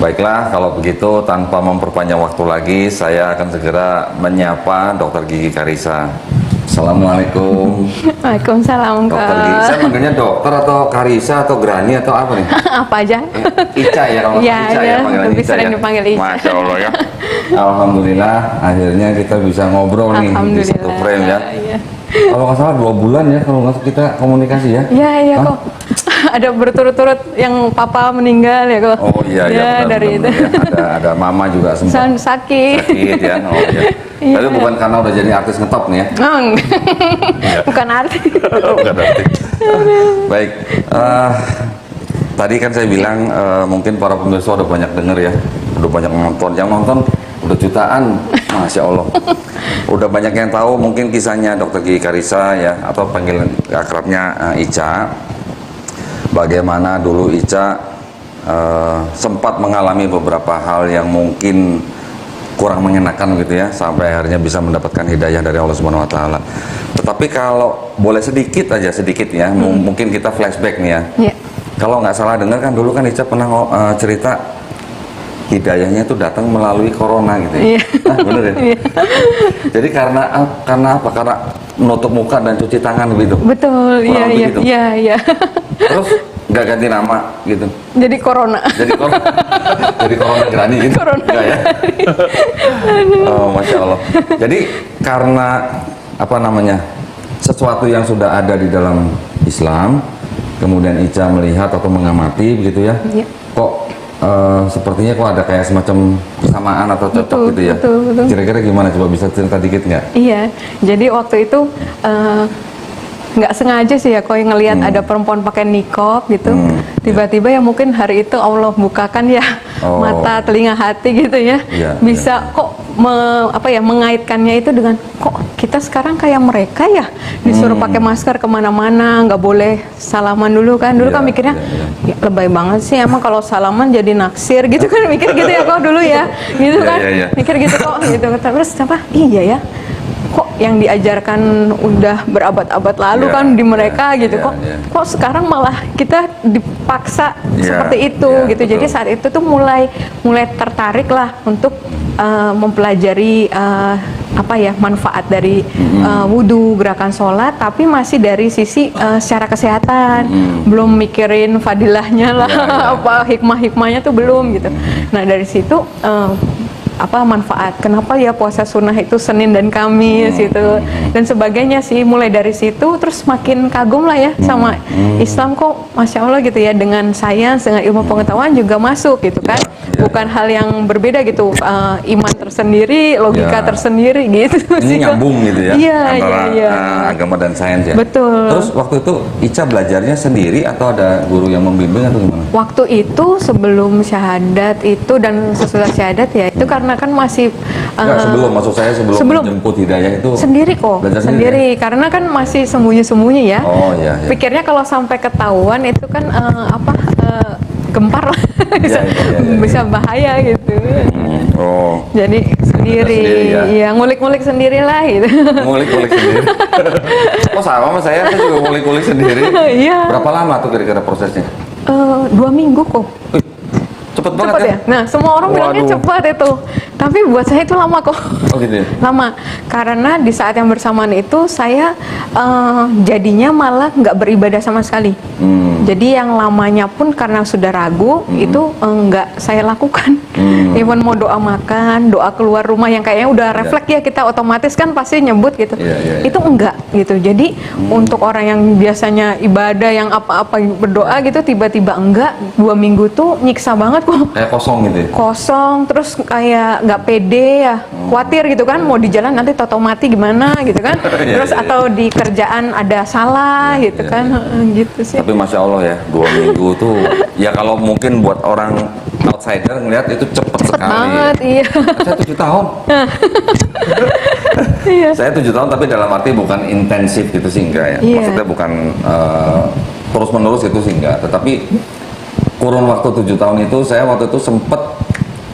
Baiklah, kalau begitu tanpa memperpanjang waktu lagi, saya akan segera menyapa Dr. Gigi Karissa. Assalamualaikum. Waalaikumsalam, Kak. Dokter Gigi, saya manggilnya dokter atau Karissa atau Grani atau apa nih? Apa aja? Ica ya, kalau Iya, Ica iya, ya, panggilan lebih Ica sering ya. dipanggil Ica. Masya Allah ya. Alhamdulillah, akhirnya kita bisa ngobrol nih di satu frame ya. Iya. Kalau nggak salah 2 bulan ya, kalau nggak salah kita komunikasi ya. Iya, iya Hah? kok. Ada berturut-turut yang papa meninggal ya kok. Oh iya, iya benar, dari benar, itu. benar, ya. Ada mama juga sempat Sakit. sakit ya. Oh iya. Iya. Tapi bukan karena udah jadi artis ngetop nih ya. Bukan arti. Bukan artis. Baik. Tadi kan saya bilang mungkin para pemirsa udah banyak denger ya, udah banyak nonton. Yang nonton udah jutaan, masya Allah. Udah banyak yang tahu mungkin kisahnya Dr. Gigi Karissa ya, atau panggilan akrabnya Ica. Bagaimana dulu Ica sempat mengalami beberapa hal yang mungkin kurang mengenakan gitu ya, sampai akhirnya bisa mendapatkan hidayah dari Allah Subhanahu Wa Taala. Tetapi kalau boleh sedikit ya, mungkin kita flashback nih ya. Iya. Kalau nggak salah dengar kan dulu kan Ica pernah cerita hidayahnya itu datang melalui corona gitu ya. Iya. Ah, bener ya? Iya. Jadi karena apa? Karena menutup muka dan cuci tangan gitu. Betul, iya, Kurang lebih iya, gitu. iya, iya. Terus nggak ganti nama gitu. Jadi corona. Jadi corona, jadi corona Grani gitu. Corona Nggak ya? Oh, masya Allah. Jadi karena apa namanya, sesuatu yang sudah ada di dalam Islam, kemudian Ica melihat atau mengamati begitu ya. Iya. Kok sepertinya kok ada kayak semacam kesamaan atau cocok Betul, gitu ya. betul, betul. Kira-kira gimana? Coba bisa cerita dikit nggak? Iya, jadi waktu itu nggak sengaja sih ya, kok ngelihat ada perempuan pakai niqab gitu. Tiba-tiba ya mungkin hari itu Allah bukakan ya mata, telinga, hati gitu ya. Iya, Bisa kok mengaitkannya itu dengan kok kita sekarang kayak mereka ya, disuruh pakai masker kemana-mana, nggak boleh salaman dulu kan. Dulu Iya, kan mikirnya iya. ya, lebay banget sih emang kalau salaman jadi naksir gitu kan, mikir gitu ya kok dulu ya, gitu Iya, kan, iya, iya. mikir gitu kok gitu. Terus apa? Iya ya. Kok yang diajarkan udah berabad-abad lalu Iya, kan di mereka iya, gitu, iya, kok iya. kok sekarang malah kita dipaksa Iya, seperti itu iya, gitu. Jadi betul. saat itu tuh mulai tertarik lah untuk mempelajari manfaat dari wudhu, gerakan sholat, tapi masih dari sisi secara kesehatan, belum mikirin fadilahnya lah, Iya, iya. apa hikmah-hikmahnya tuh belum gitu. Nah dari situ manfaat, kenapa ya puasa sunnah itu Senin dan Kamis gitu dan sebagainya sih. Mulai dari situ terus makin kagum lah ya sama Islam, kok masya Allah gitu ya, dengan sains, dengan ilmu pengetahuan juga masuk gitu kan. Bukan hal yang berbeda gitu, iman tersendiri, logika Ya. tersendiri gitu Ini sih, Kak. nyambung gitu ya, Iya, antara iya. agama dan sains ya. Betul. Terus waktu itu Ica belajarnya sendiri atau ada guru yang membimbing atau gimana? Waktu itu sebelum syahadat itu dan sesudah syahadat ya, itu karena kan masih Enggak, sebelum, maksud saya sebelum menjemput hidayah itu sendiri kok, belajar sendiri ya? karena kan masih sembunyi-sembunyi ya. Oh iya, iya. Pikirnya kalau sampai ketahuan itu kan gempar lah, bisa, iya. bisa bahaya gitu. Oh, Jadi sendiri, sendiri ya? ya ngulik-ngulik sendiri lah gitu. ngulik-ngulik sendiri. Oh sama saya juga ngulik-ngulik sendiri. Iya. Berapa lama tuh kira-kira prosesnya? 2 minggu kok. Wih, cepet banget Cepat ya? Nah, semua orang bilangnya Waduh. cepat itu. Tapi buat saya itu lama kok. Oh gitu ya? Lama. Karena di saat yang bersamaan itu saya jadinya malah nggak beribadah sama sekali. Jadi yang lamanya pun karena sudah ragu itu nggak saya lakukan. Even mau doa makan, doa keluar rumah yang kayaknya udah refleks ya, kita otomatis kan pasti nyebut gitu. Iya, iya, iya. Itu enggak gitu. Jadi untuk orang yang biasanya ibadah yang apa-apa berdoa gitu, tiba-tiba enggak, 2 minggu tuh nyiksa banget kok. Kayak kosong gitu ya? Kosong, terus kayak nggak pede ya, khawatir gitu kan, mau di jalan nanti toto mati gimana gitu kan. Iya, Terus iya, atau di kerjaan ada salah gitu iya, kan, gitu sih. Tapi Masya Allah ya, 2 minggu tuh ya kalau mungkin buat orang outsider ngeliat itu cepet sekali. Banget, iya. Saya 7 tahun. Iya. Saya 7 tahun tapi dalam arti bukan intensif gitu sih enggak ya. Iya. Maksudnya bukan terus menerus itu sih enggak. Tetapi kurun waktu 7 tahun itu saya waktu itu sempet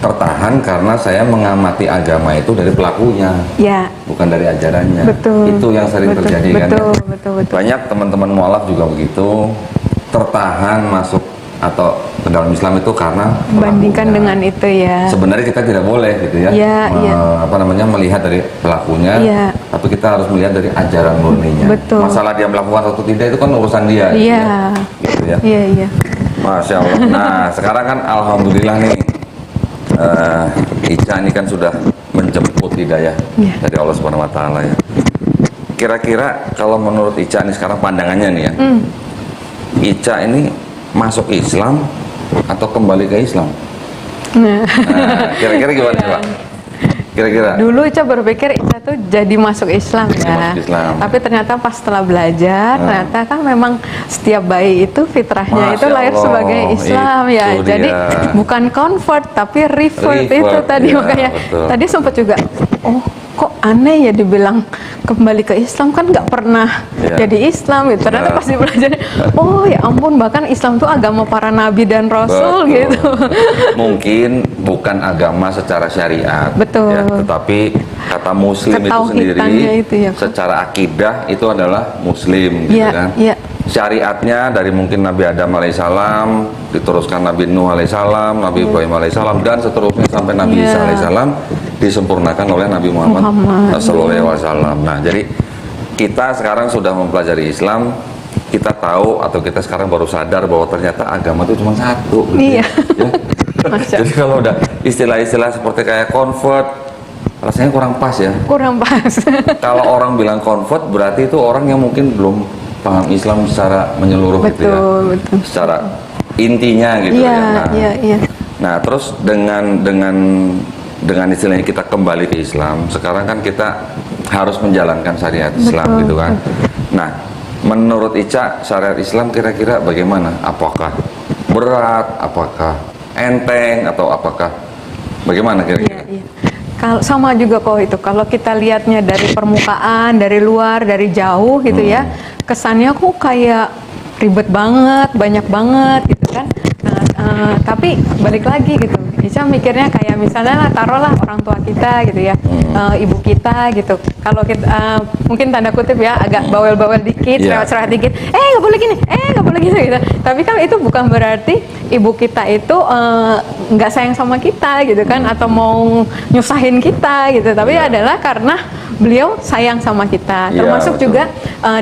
tertahan karena saya mengamati agama itu dari pelakunya, Ya, bukan dari ajarannya. betul. Itu yang sering Betul, terjadi kan. betul, Ya? betul, betul. Banyak teman-teman mualaf juga begitu, tertahan masuk atau ke dalam Islam itu karena Bandingkan pelakunya. dengan itu ya. Sebenarnya kita tidak boleh gitu ya, Iya, iya. melihat dari pelakunya, Iya. tapi kita harus melihat dari ajaran murninya. Betul. Masalah dia melakukan atau tidak itu kan urusan dia. Gitu Iya. ya. Gitu ya. Iya, iya. Masya Allah. Nah, sekarang kan alhamdulillah nih, Ica ini kan sudah menjemput hidayah Iya. dari Allah Subhanahu Wa Taala ya. Kira-kira kalau menurut Ica ini sekarang pandangannya nih ya, Ica ini masuk Islam atau kembali ke Islam? Nah, Nah, kira-kira gimana Iya. Pak? Kira-kira? dulu Ica berpikir Ica tuh jadi masuk Islam ya. Masuk Islam. Tapi ternyata pas setelah belajar, ternyata kan memang setiap bayi itu fitrahnya itu Masya lahir Allah, sebagai Islam ya. itu Jadi dia. bukan convert tapi revert itu Revert, tadi ya, makanya. betul. Tadi sempat juga, oh kok aneh ya dibilang kembali ke Islam, kan nggak pernah Ya. jadi Islam gitu. Ternyata Ya. pas belajar, oh ya ampun, bahkan Islam tuh agama para nabi dan rasul Betul. gitu. Mungkin bukan agama secara syariat, Betul. ya, tetapi kata Muslim itu sendiri, Ketauhidannya itu ya, Pak. secara akidah itu adalah Muslim, gitu Iya, kan? iya. Syariatnya dari mungkin Nabi Adam alaihissalam, diteruskan Nabi Nuh alaihissalam, Nabi Ibrahim alaihissalam, dan seterusnya sampai Nabi Iya. Isa alaihissalam disempurnakan oleh Nabi Muhammad sallallahu alaihi wasallam. Nah, jadi kita sekarang sudah mempelajari Islam, kita tahu atau kita sekarang baru sadar bahwa ternyata agama itu cuma satu. Iya. Ya. Masya Jadi kalau udah istilah-istilah seperti kayak convert, rasanya kurang pas ya. Kurang pas. Kalau orang bilang convert berarti itu orang yang mungkin belum paham Islam secara menyeluruh gitu ya. Betul, betul. Secara intinya gitu Iya, ya. Nah, iya, iya. nah, terus dengan istilahnya kita kembali ke Islam, sekarang kan kita harus menjalankan syariat Islam Betul, gitu kan. Nah, menurut Ica syariat Islam kira-kira bagaimana? Apakah berat, apakah enteng, atau apakah bagaimana kira-kira? Iya, iya. Kalau sama juga kok itu, kalau kita lihatnya dari permukaan, dari luar, dari jauh gitu ya, kesannya kok kayak ribet banget, banyak banget gitu kan. Nah, tapi balik lagi gitu, Ica mikirnya kayak misalnya taruhlah orang tua kita gitu ya, ibu kita gitu. Kalau kita mungkin tanda kutip ya agak bawel-bawel dikit, Iya. cerewet-cerewet dikit, nggak boleh gini, nggak boleh gini gitu. Tapi kan itu bukan berarti ibu kita itu nggak sayang sama kita gitu kan, atau mau nyusahin kita gitu. Tapi adalah karena beliau sayang sama kita. Iya, Termasuk betul. juga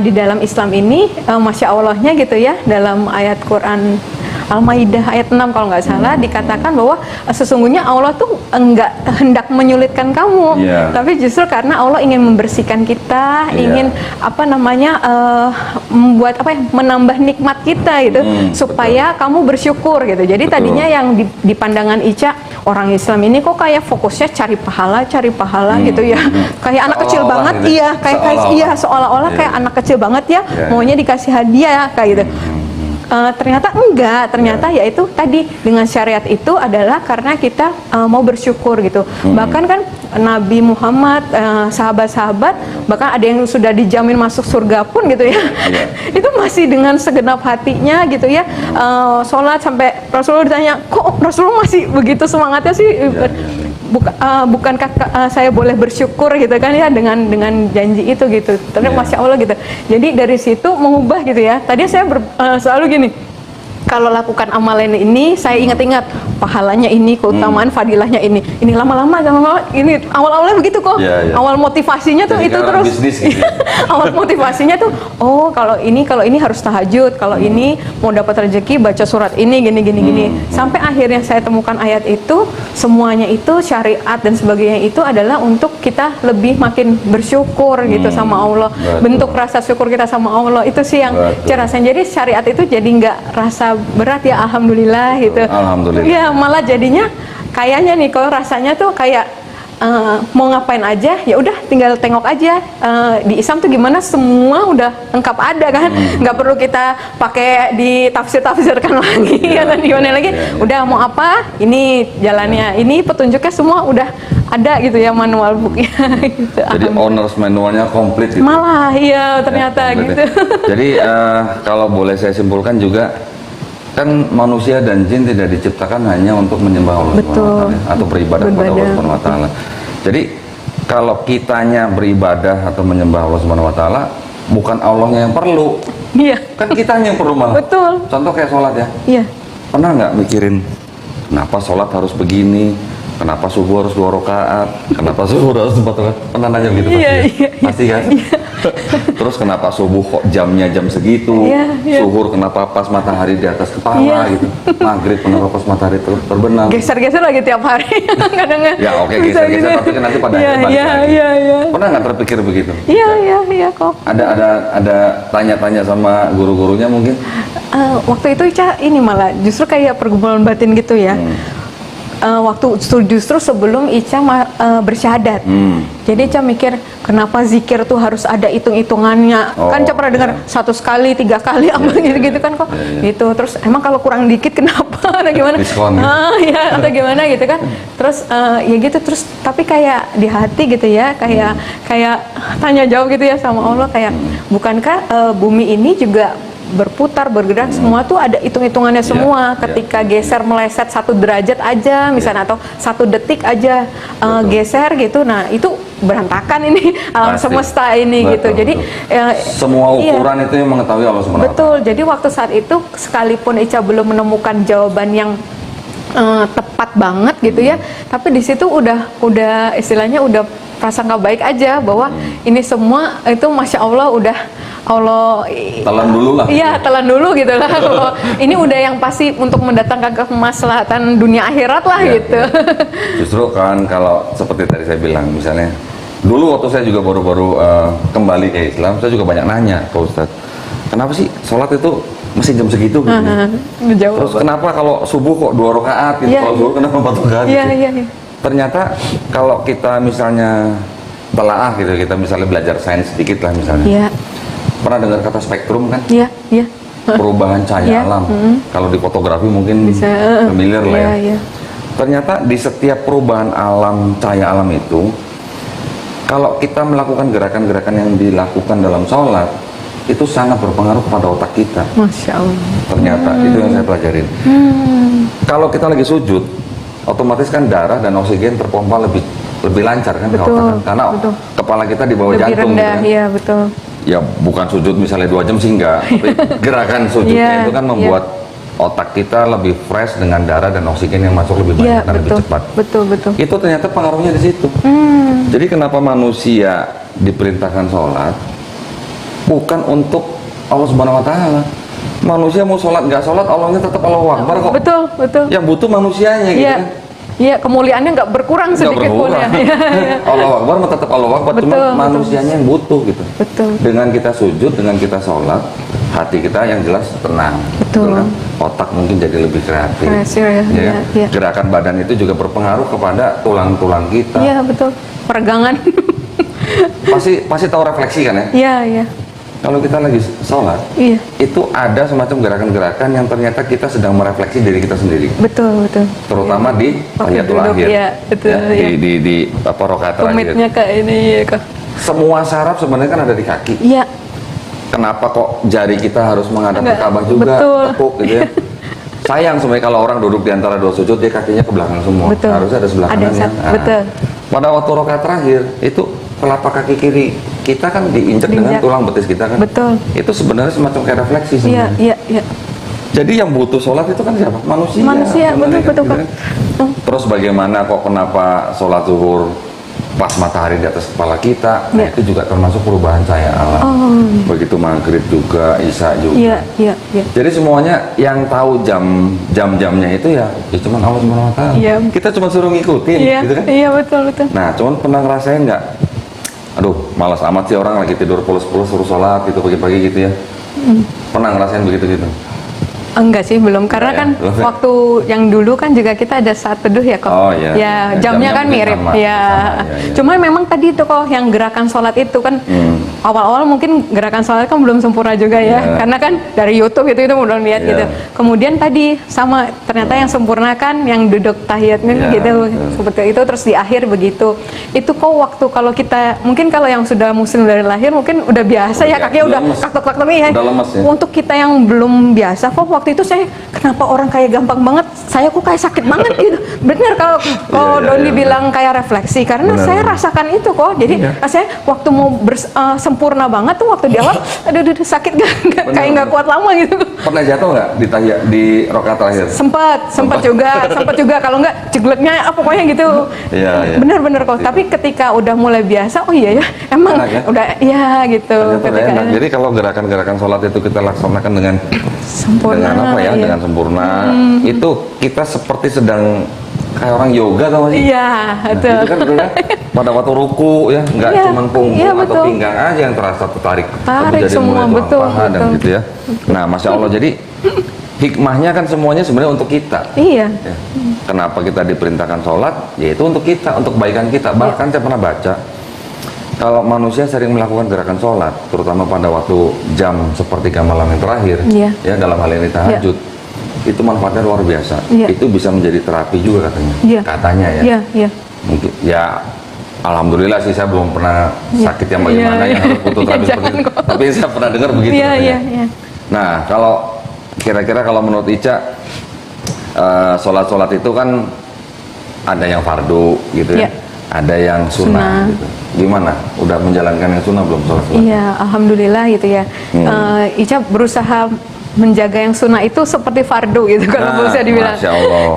di dalam Islam ini, masya Allahnya gitu ya, dalam ayat Quran Al-Maidah ayat 6 kalau nggak salah dikatakan bahwa sesungguhnya Allah tuh enggak hendak menyulitkan kamu, Iya. tapi justru karena Allah ingin membersihkan kita, Iya. ingin membuat menambah nikmat kita gitu, supaya kamu bersyukur gitu. Jadi Betul. tadinya yang di pandangan Ica, orang Islam ini kok kayak fokusnya cari pahala gitu ya, kayak anak kecil Seolah-olah banget, gitu. iya kayak seolah-olah Iya. kayak anak kecil banget ya, Iya. maunya dikasih hadiah kayak gitu. Ternyata enggak, ternyata yaitu tadi dengan syariat itu adalah karena kita mau bersyukur gitu. Bahkan kan Nabi Muhammad, sahabat-sahabat, bahkan ada yang sudah dijamin masuk surga pun gitu ya. Iya. Itu masih dengan segenap hatinya gitu ya, sholat sampai Rasulullah ditanya, kok Rasulullah masih begitu semangatnya sih? Bukankah saya boleh bersyukur gitu kan ya dengan janji itu gitu. Terus Iya. Masya Allah gitu. Jadi dari situ mengubah gitu ya. Tadi saya selalu gini, kalau lakukan amalan ini, saya ingat-ingat pahalanya ini, keutamaan fadilahnya ini lama-lama ini awal-awalnya begitu kok. Iya, iya. Awal motivasinya tuh Jadi itu kayak orang terus. bisnis gitu ya. Awal motivasinya tuh, oh kalau ini harus tahajud, kalau ini mau dapat rezeki baca surat ini gini. Sampai akhirnya saya temukan ayat itu, semuanya itu syariat dan sebagainya itu adalah untuk kita lebih makin bersyukur gitu sama Allah. Betul. Bentuk rasa syukur kita sama Allah itu sih yang Betul. rasanya. Jadi syariat itu jadi nggak rasa berat ya, alhamdulillah gitu. Alhamdulillah. Ya malah jadinya kayaknya nih kalau rasanya tuh kayak mau ngapain aja ya udah tinggal tengok aja. Di Islam tuh gimana, semua udah lengkap ada kan, nggak perlu kita pakai ditafsirkan lagi atau gimana lagi. Udah mau apa, ini jalannya, ini petunjuknya semua udah ada gitu ya, manual booknya gitu. Jadi owners manualnya komplit gitu. Malah iya ternyata Komplit gitu. ya. Jadi kalau boleh saya simpulkan juga, kan manusia dan jin tidak diciptakan hanya untuk menyembah Allah Betul. Subhanahu wa Ta'ala, atau beribadah kepada Allah Beribadah. Subhanahu wa Ta'ala. Jadi kalau kitanya beribadah atau menyembah Allah Subhanahu wa Ta'ala, bukan Allahnya yang perlu, Iya, kan kitanya yang perlu malah. betul. Contoh kayak sholat ya. Iya. pernah nggak mikirin kenapa sholat harus begini, kenapa subuh harus 2 rakaat, kenapa subuh harus 4 rakaat? Pernah nanya gitu pasti? Iya, Ya? iya, Pasti kan? Terus kenapa subuh kok jamnya jam segitu? Iya, iya. Zuhur kenapa pas matahari di atas kepala Iya. gitu? Maghrib kenapa pas matahari terbenam? Geser-geser lagi tiap hari. Kadang Ya oke bisa geser-geser gitu. tapi kan nanti pada Iya, akhirnya balik iya, lagi. iya, iya. Pernah nggak terpikir begitu? Iya kok. Ada tanya-tanya sama guru-gurunya mungkin? Waktu itu Ica ini malah justru kayak pergumulan batin gitu ya. Waktu justru sebelum Ica bersyahadat. Jadi Ica mikir kenapa zikir tuh harus ada hitung-hitungannya. Oh, Kan Ica pernah dengar iya. 100 kali, 3 kali apa gitu-gitu kan kok. Gitu. Terus emang kalau kurang dikit kenapa? Atau gimana? Diskon, gitu. Ya atau gimana gitu kan. Terus ya gitu terus tapi kayak di hati gitu ya, kayak tanya jawab gitu ya sama Allah kayak bukankah bumi ini juga berputar, bergerak, semua tuh ada hitung-hitungannya semua. Ketika geser meleset 1 derajat aja misalnya atau 1 detik aja geser gitu, nah itu berantakan ini alam Pasti. semesta ini Betul, gitu. Jadi semua iya. ukuran itu yang mengetahui Allah SWT. Betul. Jadi waktu saat itu sekalipun Ica belum menemukan jawaban yang tepat banget gitu ya, tapi di situ udah istilahnya udah prasangka baik aja bahwa ini semua itu masya Allah udah Allah Telan dulu lah. Iya, telan dulu gitu lah. Kalau ini udah yang pasti untuk mendatangkan kemaslahatan dunia akhirat lah Iya, gitu. Justru kan kalau seperti tadi saya bilang, misalnya dulu waktu saya juga baru-baru kembali ke Islam, saya juga banyak nanya ke Ustadz, kenapa sih sholat itu mesti jam segitu? Gitu? Menjawab. Terus kenapa kalau subuh kok 2 rakaat gitu, Iya, kalau iya. zuhur kenapa 4 rakaat? Iya, gitu? iya, iya. Ternyata kalau kita misalnya telaah gitu, kita misalnya belajar sains sedikit lah misalnya. Iya, Pernah dengar kata spektrum kan? iya, iya. Perubahan cahaya Iya, alam. Kalau di fotografi mungkin Bisa, familiar lah ya. iya, iya. Ternyata di setiap perubahan alam, cahaya alam itu, kalau kita melakukan gerakan-gerakan yang dilakukan dalam sholat, itu sangat berpengaruh kepada otak kita. Masya Allah. Ternyata itu yang saya pelajarin. Kalau kita lagi sujud, otomatis kan darah dan oksigen terpompa lebih lancar kan ke Betul, otak kan? Karena betul. kepala kita di bawah Lebih jantung gitu rendah, kan. iya betul. Ya bukan sujud misalnya 2 jam sih enggak, tapi gerakan sujudnya Iya, itu kan membuat otak kita lebih fresh dengan darah dan oksigen yang masuk lebih Iya, banyak dan lebih betul. cepat. Betul, betul. Itu ternyata pengaruhnya di situ. Jadi kenapa manusia diperintahkan sholat bukan untuk Allah Subhanahu Wa Taala. Manusia mau sholat nggak sholat, Allahnya tetap Allahu Akbar kok. Betul, betul. Yang butuh manusianya gitu Iya. kan. Iya, kemuliaannya nggak berkurang Nggak sedikit pun ya. berkurang. Iya, iya. Allahu Akbar mah tetap Allahu Akbar, Betul, cuma betul. manusianya yang butuh gitu. Betul. Dengan kita sujud, dengan kita sholat, hati kita yang jelas tenang. Betul. kan? Otak mungkin jadi lebih kreatif. Kreatif, ya, Ya kan? iya, iya. Gerakan badan itu juga berpengaruh kepada tulang-tulang kita. Iya, betul. Peregangan. Pasti tahu refleksi kan ya? Iya, iya. Kalau kita lagi sholat, Iya. itu ada semacam gerakan-gerakan yang ternyata kita sedang merefleksi diri kita sendiri. Betul, betul. Terutama di Waktu tahiyatul duduk, akhir. iya, betul, Ya, iya. di apa rakaat terakhir. Tumitnya ke ini ya kok. Semua saraf sebenarnya kan ada di kaki. Iya. Kenapa kok jari kita harus menghadap ke Enggak, Ka'bah juga, betul. tepuk gitu ya? Sayang sebenarnya kalau orang duduk di antara 2 sujud, dia kakinya ke belakang semua. Betul. Harusnya ada sebelah Ada kanannya. betul. Pada waktu rakaat terakhir, itu telapak kaki kiri kita kan diinjak dengan Diinjak. tulang betis kita kan. Betul. Itu sebenarnya semacam kayak refleksi Iya, sebenarnya. iya, iya. Jadi yang butuh sholat itu kan siapa? Manusia. Manusia, sebenarnya betul, kan, betul, gitu Pak. kan. Terus bagaimana kok kenapa sholat zuhur pas matahari di atas kepala kita? Nah, Iya. itu juga termasuk perubahan cahaya alam. Begitu maghrib juga, isya juga. Iya, iya, iya. Jadi semuanya yang tahu jam-jamnya itu ya cuma Allah Subhanahu Wa Taala. Iya. Kita cuma suruh ngikutin, Iya, gitu kan? iya betul, betul. Nah, cuman pernah ngerasain nggak? Aduh, malas amat sih orang lagi tidur pulas-pulas suruh sholat gitu pagi-pagi gitu ya. Pernah ngerasain begitu-gitu? Enggak sih, belum. Karena Enggak kan ya? Belum ya? waktu yang dulu kan juga kita ada saat teduh ya kok. Oh, iya. Ya, Ya, jamnya jamnya kan mungkin mirip. sama, Ya. iya. Cuma memang tadi itu kok yang gerakan sholat itu kan awal-awal mungkin gerakan sholat kan belum sempurna juga ya. Iya. Karena kan dari YouTube itu belum lihat Iya. gitu. Kemudian tadi sama ternyata yang sempurna kan yang duduk tahiyatnya Iya, gitu betul. seperti itu terus di akhir begitu. Itu kok waktu kalau kita mungkin kalau yang sudah muslim dari lahir mungkin udah biasa ya Udah kakinya udah lemes. kaktok-kaktok ya. Udah lemes ya. Untuk kita yang belum biasa kok waktu waktu itu saya, kenapa orang kayak gampang banget, saya kok kayak sakit banget gitu. Bener kalau Doni bilang kayak refleksi, karena saya rasakan itu kok. Jadi saya waktu mau sempurna banget tuh waktu di awal, aduh sakit kayak nggak kuat lama gitu. Pernah jatuh nggak di rakaat terakhir? Sempat juga kalau nggak jegleknya pokoknya gitu. Bener-bener kok. Tapi ketika udah mulai biasa, oh iya ya, emang udah ya gitu. Jadi kalau gerakan-gerakan sholat itu kita laksanakan dengan sempurna, dengan sempurna, itu kita seperti sedang kayak orang yoga tau sih? Iya, betul. Itu kan benar. Pada waktu ruku ya, nggak cuma punggung atau pinggang aja yang terasa tarik jadi semua, mulai betul. dan gitu ya. Nah, Masya Allah, jadi hikmahnya kan semuanya sebenarnya untuk kita. Iya. Ya. Kenapa kita diperintahkan sholat? Yaitu untuk kita, untuk kebaikan kita. Bahkan saya pernah baca, kalau manusia sering melakukan gerakan sholat, terutama pada waktu jam sepertiga malam yang terakhir, ya dalam hal ini tahajud, itu manfaatnya luar biasa. Itu bisa menjadi terapi juga katanya. Katanya ya. Mungkin ya, alhamdulillah sih saya belum pernah sakit yang bagaimana yang harus butuh terapi seperti itu. Tapi saya pernah dengar begitu. Nah, kalau kira-kira kalau menurut Ica, sholat-sholat itu kan ada yang fardu gitu ya. Ada yang sunnah. Gitu. Gimana? Udah menjalankan yang sunnah belum sholat? Iya, alhamdulillah gitu ya. Ica berusaha menjaga yang sunnah itu seperti fardu gitu kalau bisa dibilang.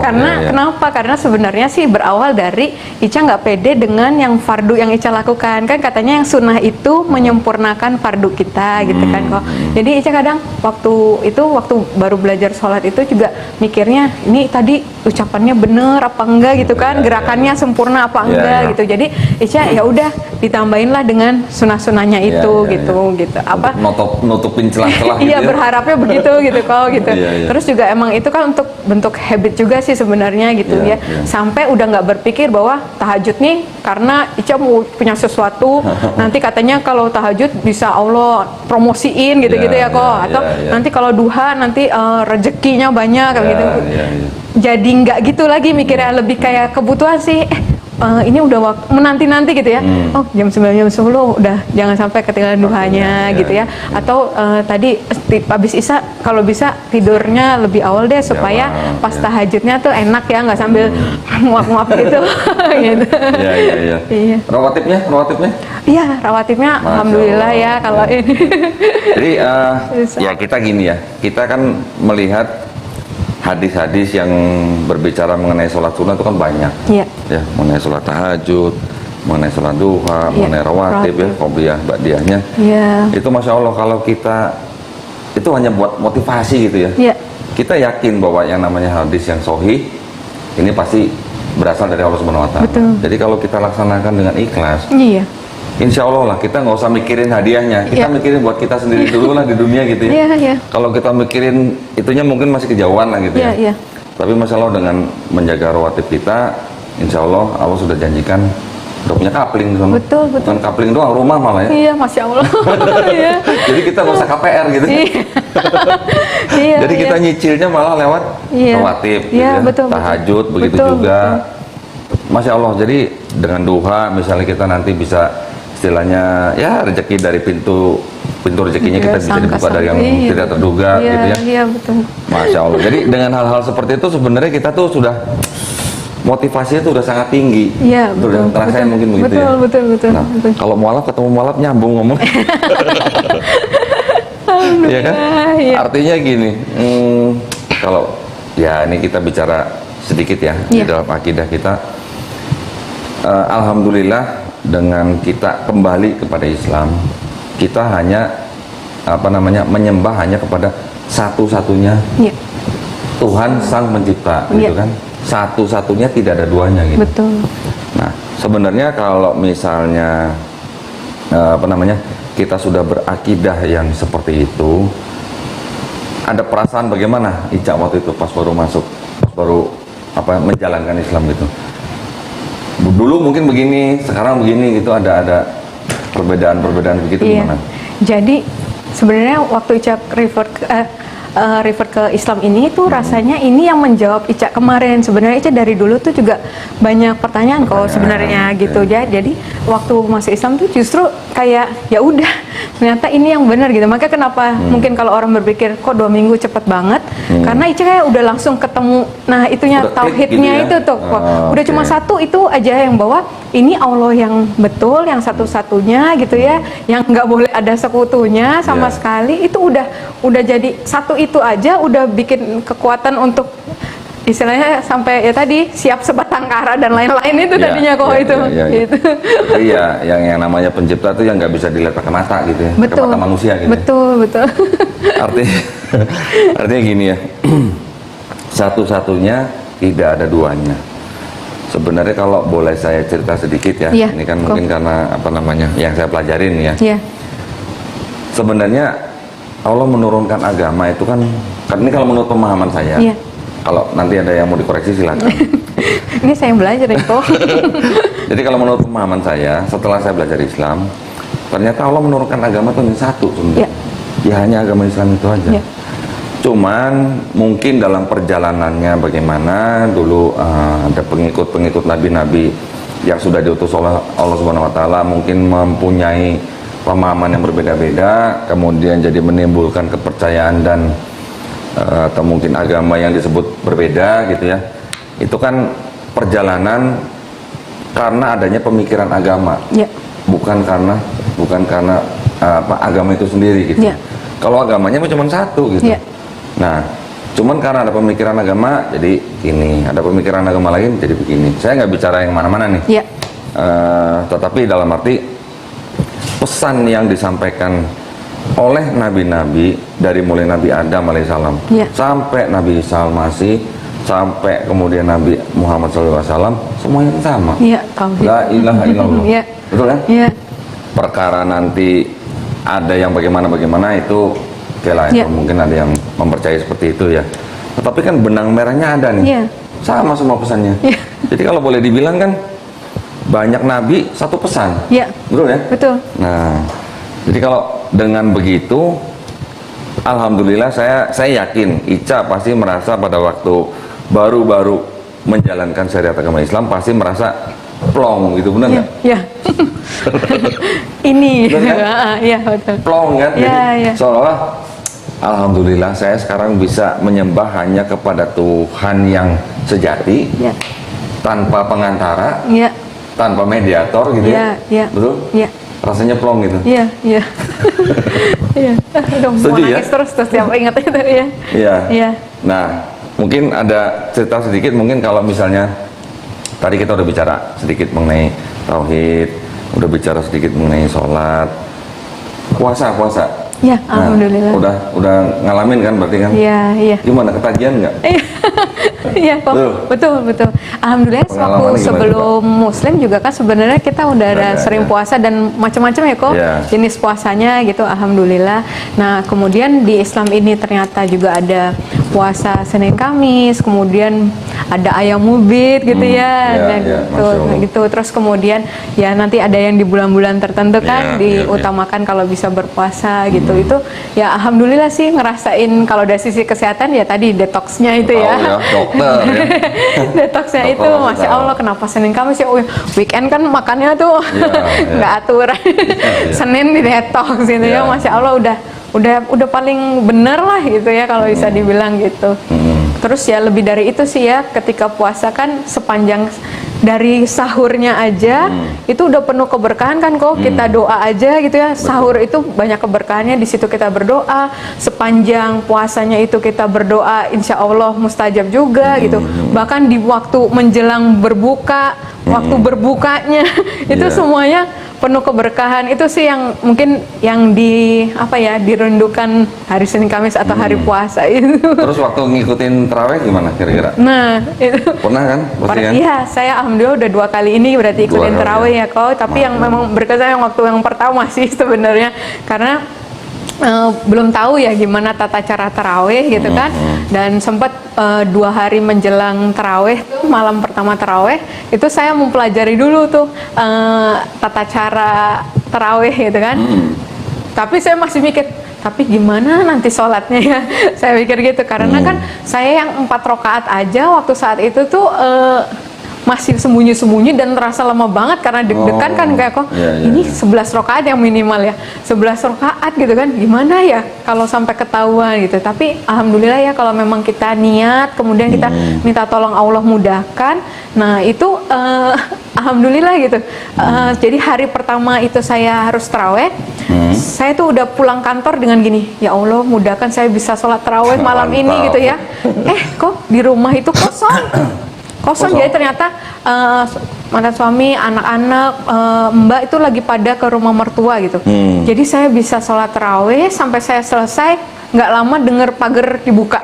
Karena kenapa? Karena sebenarnya sih berawal dari Ica nggak pede dengan yang fardu yang Ica lakukan. Kan katanya yang sunnah itu menyempurnakan fardu kita gitu kan kok. Jadi Ica kadang waktu baru belajar sholat itu juga mikirnya ini tadi ucapannya bener apa enggak gitu kan, gerakannya sempurna apa enggak gitu. Jadi Ica ya udah ditambahinlah dengan sunnah-sunnahnya itu gitu. Apa? Nutupin celah-celah gitu. Iya, berharapnya begitu gitu kok gitu. Terus juga emang itu kan untuk bentuk habit juga sih sebenarnya gitu ya. Sampai udah nggak berpikir bahwa tahajud nih karena Ica mau punya sesuatu nanti katanya kalau tahajud bisa Allah promosiin gitu-gitu ya kok. Atau nanti kalau duha nanti rezekinya banyak gitu. Jadi nggak gitu lagi mikirnya, lebih kayak kebutuhan sih. Ini udah menanti-nanti gitu ya. Oh, jam 9 jam 10 udah jangan sampai ketinggalan duhanya gitu ya. Atau tadi habis Isya kalau bisa tidurnya lebih awal deh supaya pas tahajudnya tuh enak ya, nggak sambil nguap-nguap gitu. Gitu. Iya. Rawatibnya? Iya, rawatibnya alhamdulillah ya kalau ini. Jadi ya kita gini ya. Kita kan melihat hadis-hadis yang berbicara mengenai sholat sunnah itu kan banyak, ya, mengenai sholat tahajud, mengenai sholat duha, mengenai rawatib ya, qobliyah, ba'diyahnya. Itu Masya Allah kalau kita itu hanya buat motivasi gitu ya. Kita yakin bahwa yang namanya hadis yang sahih ini pasti berasal dari Allah Subhanahu Wa Taala. Jadi kalau kita laksanakan dengan ikhlas, insya Allah lah kita nggak usah mikirin hadiahnya, kita mikirin buat kita sendiri dulu lah di dunia gitu ya. Kalau kita mikirin itunya mungkin masih kejauhan lah gitu ya. Tapi Masya Allah dengan menjaga rawatib kita, insya Allah sudah janjikan udah punya kapling sama. Betul. Bukan kapling doang, rumah malah ya. Iya, Masya Allah. Jadi kita nggak usah KPR gitu. Jadi kita nyicilnya malah lewat rawatib, gitu ya. Tahajud begitu juga. Masya Allah. Jadi dengan duha misalnya kita nanti bisa istilahnya ya rezeki dari pintu rezekinya kita bisa dibuka dari yang tidak terduga gitu ya. Iya, betul. Masya Allah. Jadi dengan hal-hal seperti itu sebenarnya kita tuh sudah motivasinya tuh udah sangat tinggi. Iya, betul. Ngerasain mungkin begitu ya. Betul. Nah, kalau mualaf ketemu mualaf nyambung ngomong. Iya kan? Artinya gini, kalau ya ini kita bicara sedikit ya di dalam akidah kita. Alhamdulillah dengan kita kembali kepada Islam, kita hanya menyembah hanya kepada satu-satunya Tuhan Sang Pencipta, gitu kan? Satu-satunya, tidak ada duanya gitu. Betul. Nah, sebenarnya kalau misalnya kita sudah berakidah yang seperti itu, ada perasaan bagaimana Ica waktu itu pas baru masuk, pas baru menjalankan Islam gitu? Dulu mungkin begini, sekarang begini gitu, ada perbedaan begitu gimana? Jadi sebenarnya waktu Ica refer ke Islam ini tuh rasanya ini yang menjawab Ica kemarin. Sebenarnya Ica dari dulu tuh juga banyak pertanyaan kok sebenarnya gitu ya. Jadi waktu masuk Islam tuh justru kayak ya udah ternyata ini yang benar gitu. Maka kenapa mungkin kalau orang berpikir kok 2 minggu cepet banget, karena Ica kayak udah langsung ketemu. Nah itunya Udah klik tauhidnya gitu ya? itu tuh. Udah cuma satu itu aja yang bahwa ini Allah yang betul, yang satu-satunya gitu ya, yang nggak boleh ada sekutunya sama sekali. Itu udah jadi satu itu aja udah bikin kekuatan untuk istilahnya sampai ya tadi siap sebatang kara dan lain-lain itu tadinya kok itu. Gitu. Iya, yang namanya pencipta itu yang nggak bisa dilihat pakai mata gitu ya, Betul. pakai mata manusia gitu. Betul. Artinya gini ya, satu-satunya tidak ada duanya. Sebenarnya kalau boleh saya cerita sedikit ya, ini kan mungkin karena apa namanya yang saya pelajarin ya. Sebenarnya Allah menurunkan agama itu kan ini kalau menurut pemahaman saya. Kalau nanti ada yang mau dikoreksi silakan. Ini saya yang belajar kok. Jadi kalau menurut pemahaman saya, setelah saya belajar Islam, ternyata Allah menurunkan agama itu hanya satu sebenarnya. Ya hanya agama Islam itu aja. Cuman mungkin dalam perjalanannya bagaimana dulu ada pengikut-pengikut nabi-nabi yang sudah diutus oleh Allah Subhanahu wa taala mungkin mempunyai pemahaman yang berbeda-beda, kemudian jadi menimbulkan kepercayaan dan atau mungkin agama yang disebut berbeda gitu ya. Itu kan perjalanan karena adanya pemikiran agama. Bukan karena agama itu sendiri gitu. Kalau agamanya cuma satu gitu. Nah, cuman karena ada pemikiran agama, jadi ini, ada pemikiran agama lain, jadi begini. Saya nggak bicara yang mana-mana nih. Tetapi dalam arti pesan yang disampaikan oleh nabi-nabi dari mulai Nabi Adam alaihissalam sampai Nabi Isa al-Masih sampai kemudian Nabi Muhammad SAW semuanya sama. La ilaha illallah. Betul kan? Perkara nanti ada yang bagaimana itu itu mungkin ada yang mempercayai seperti itu ya. Tetapi kan benang merahnya ada nih. Sama semua pesannya. Jadi kalau boleh dibilang kan banyak nabi satu pesan. Betul ya? Betul. Nah, jadi kalau dengan begitu alhamdulillah saya yakin Ica pasti merasa pada waktu baru-baru menjalankan syariat agama Islam pasti merasa plong gitu, benar nggak? Ini betul. Plong kan? Seolah alhamdulillah saya sekarang bisa menyembah hanya kepada Tuhan yang sejati, tanpa pengantara, tanpa mediator gitu ya. Betul? Rasanya plong gitu. Setuju ya? Terus tiap ingat itu ya. Nah, mungkin ada cerita sedikit mungkin kalau misalnya tadi kita udah bicara sedikit mengenai tauhid, udah bicara sedikit mengenai sholat, puasa. Alhamdulillah. Udah ngalamin kan berarti kan? Gimana, ketagihan nggak? Kok betul. Alhamdulillah waktu sebelum Muslim juga kan sebenarnya kita udah ada sering puasa dan macam-macam ya kok jenis puasanya gitu. Alhamdulillah. Nah kemudian di Islam ini ternyata juga ada puasa Senin Kamis, kemudian ada ayam ubid gitu gitu. Terus kemudian ya nanti ada yang di bulan-bulan tertentu kan diutamakan kalau bisa berpuasa gitu. Itu ya alhamdulillah sih ngerasain kalau dari sisi kesehatan ya tadi detoxnya itu dokter detoxnya itu masya Allah. Kenapa Senin Kamis ya weekend kan makannya tuh nggak aturan. Senin di detox gitu ya masya Allah udah paling bener lah gitu ya kalau bisa dibilang gitu. Terus ya lebih dari itu sih ya, ketika puasa kan sepanjang dari sahurnya aja itu udah penuh keberkahan kan kok. Kita doa aja gitu ya, sahur itu banyak keberkahannya, di situ kita berdoa, sepanjang puasanya itu kita berdoa insya Allah mustajab juga gitu. Bahkan di waktu menjelang berbuka, waktu berbukanya itu semuanya penuh keberkahan. Itu sih yang mungkin yang dirindukan hari Senin Kamis atau hari puasa itu. Terus waktu ngikutin tarawih gimana kira-kira? Nah itu pernah kan? Iya, saya alhamdulillah udah 2 kali ini berarti ikutin tarawih ya kok. Tapi yang memang berkesan yang waktu yang pertama sih sebenarnya karena belum tahu ya gimana tata cara tarawih gitu kan, dan sempat 2 hari menjelang tarawih tuh, malam pertama tarawih itu saya mempelajari dulu tuh tata cara tarawih gitu kan. Tapi saya masih mikir tapi gimana nanti sholatnya ya? Saya pikir gitu, karena kan saya yang 4 rakaat aja waktu saat itu tuh masih sembunyi-sembunyi dan terasa lama banget karena deg-degan kan, kayak kok ini 11 rakaat yang minimal ya, 11 rakaat gitu kan, gimana ya kalau sampai ketahuan gitu. Tapi alhamdulillah ya, kalau memang kita niat kemudian kita minta tolong Allah mudahkan, nah itu alhamdulillah gitu. Jadi hari pertama itu saya harus taraweh, saya tuh udah pulang kantor dengan gini, ya Allah mudahkan saya bisa sholat taraweh malam ini gitu ya. Kok di rumah itu kosong. Jadi ternyata mantan suami, anak-anak, mbak itu lagi pada ke rumah mertua gitu. Jadi saya bisa sholat taraweh sampai saya selesai, nggak lama dengar pagar dibuka.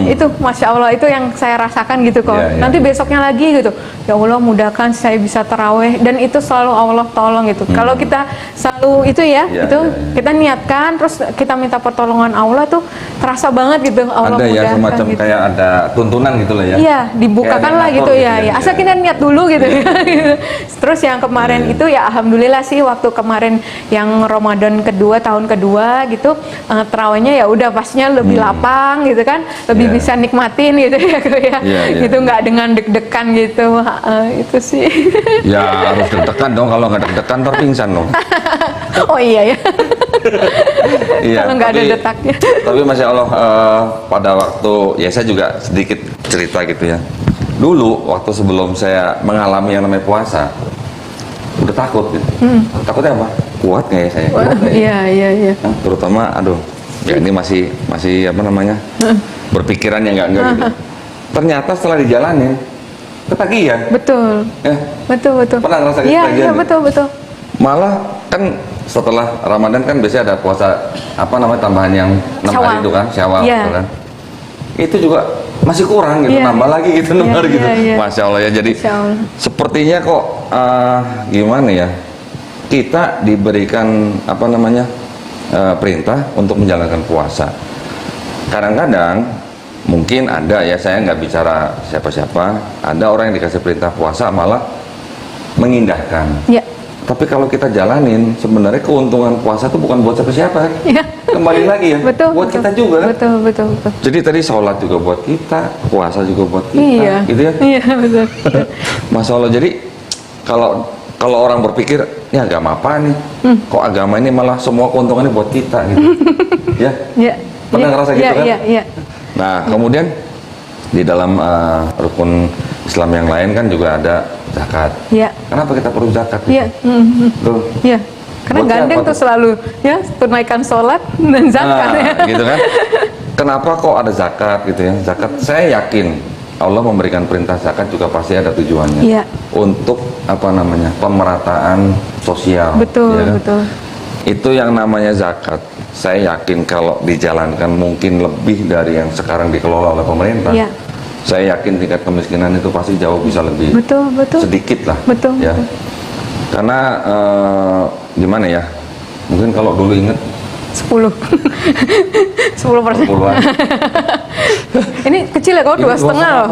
Itu Masya Allah, itu yang saya rasakan gitu kok. Nanti besoknya lagi gitu, ya Allah mudahkan saya bisa taraweh, dan itu selalu Allah tolong gitu. Kalau kita selalu itu kita niatkan terus kita minta pertolongan Allah tuh terasa banget gitu, Allah ada mudahkan. Ya semacam gitu. kayak ada tuntunan gitu lah ya. Iya, dibukakan lah gitu ya. Asal kita niat dulu gitu ya. Terus yang kemarin itu ya alhamdulillah sih, waktu kemarin yang Ramadan kedua, tahun kedua gitu, tarawihnya ya udah pasnya lebih lapang gitu kan, lebih bisa nikmatin gitu ya. Itu nggak dengan deg-degan gitu. Itu sih. Ya harus deg-degan dong, kalau nggak deg-degan ntar pingsan dong. Oh iya ya. Kalau nggak ada tapi- detaknya. Tapi Masya Allah, pada waktu, ya saya juga sedikit cerita gitu ya. Dulu waktu sebelum saya mengalami yang namanya puasa, udah takut gitu. Takutnya apa? Kuat nggak ya saya? Kuat nggak ya? Iya. Nah, terutama, aduh, ya ini masih apa namanya, berpikiran yang enggak gitu. Ternyata setelah dijalanin, ketagihan. Betul. Betul. Pernah ngerasa Iya, ketagihan? betul. Malah kan setelah Ramadan kan biasanya ada puasa apa namanya tambahan yang 6 hari Syawal. itu kan, Syawal Iya. gitu kan. Itu juga masih kurang gitu, Iya. nambah lagi gitu 6 hari gitu. Iya. Masya Allah ya, jadi Masya Allah. sepertinya kok gimana ya, kita diberikan apa namanya perintah untuk menjalankan puasa. Kadang-kadang mungkin ada ya, saya nggak bicara siapa-siapa, ada orang yang dikasih perintah puasa malah mengindahkan. Iya. Tapi kalau kita jalanin, sebenarnya keuntungan puasa itu bukan buat siapa-siapa. Iya. Kembali lagi ya, Betul. buat kita juga kan. Betul. Jadi tadi sholat juga buat kita, puasa juga buat kita, Iya. gitu ya. Iya, betul. Masya Allah, jadi kalau orang berpikir, ya agama apa nih? Kok agama ini malah semua keuntungannya buat kita gitu. Ya. Iya. Pernah ngerasa gitu kan? Iya. Nah, kemudian di dalam rukun Islam yang lain kan juga ada zakat. Iya. Kenapa kita perlu zakat? Iya. Tuh. Iya. Karena Buat gandeng siapa tuh selalu ya, tunaikan sholat dan zakat ya. gitu kan. Kenapa kok ada zakat gitu ya? Zakat, saya yakin Allah memberikan perintah zakat juga pasti ada tujuannya. Iya. Untuk apa namanya? Pemerataan sosial. Betul, ya kan? betul. Itu yang namanya zakat. Saya yakin kalau dijalankan mungkin lebih dari yang sekarang dikelola oleh pemerintah. Iya. Saya yakin tingkat kemiskinan itu pasti jauh bisa lebih Betul. sedikit lah. Betul, Ya. betul. Karena gimana ya? Mungkin kalau dulu inget 10%. 10%. puluhan. Ini kecil ya, kok 2,5 loh.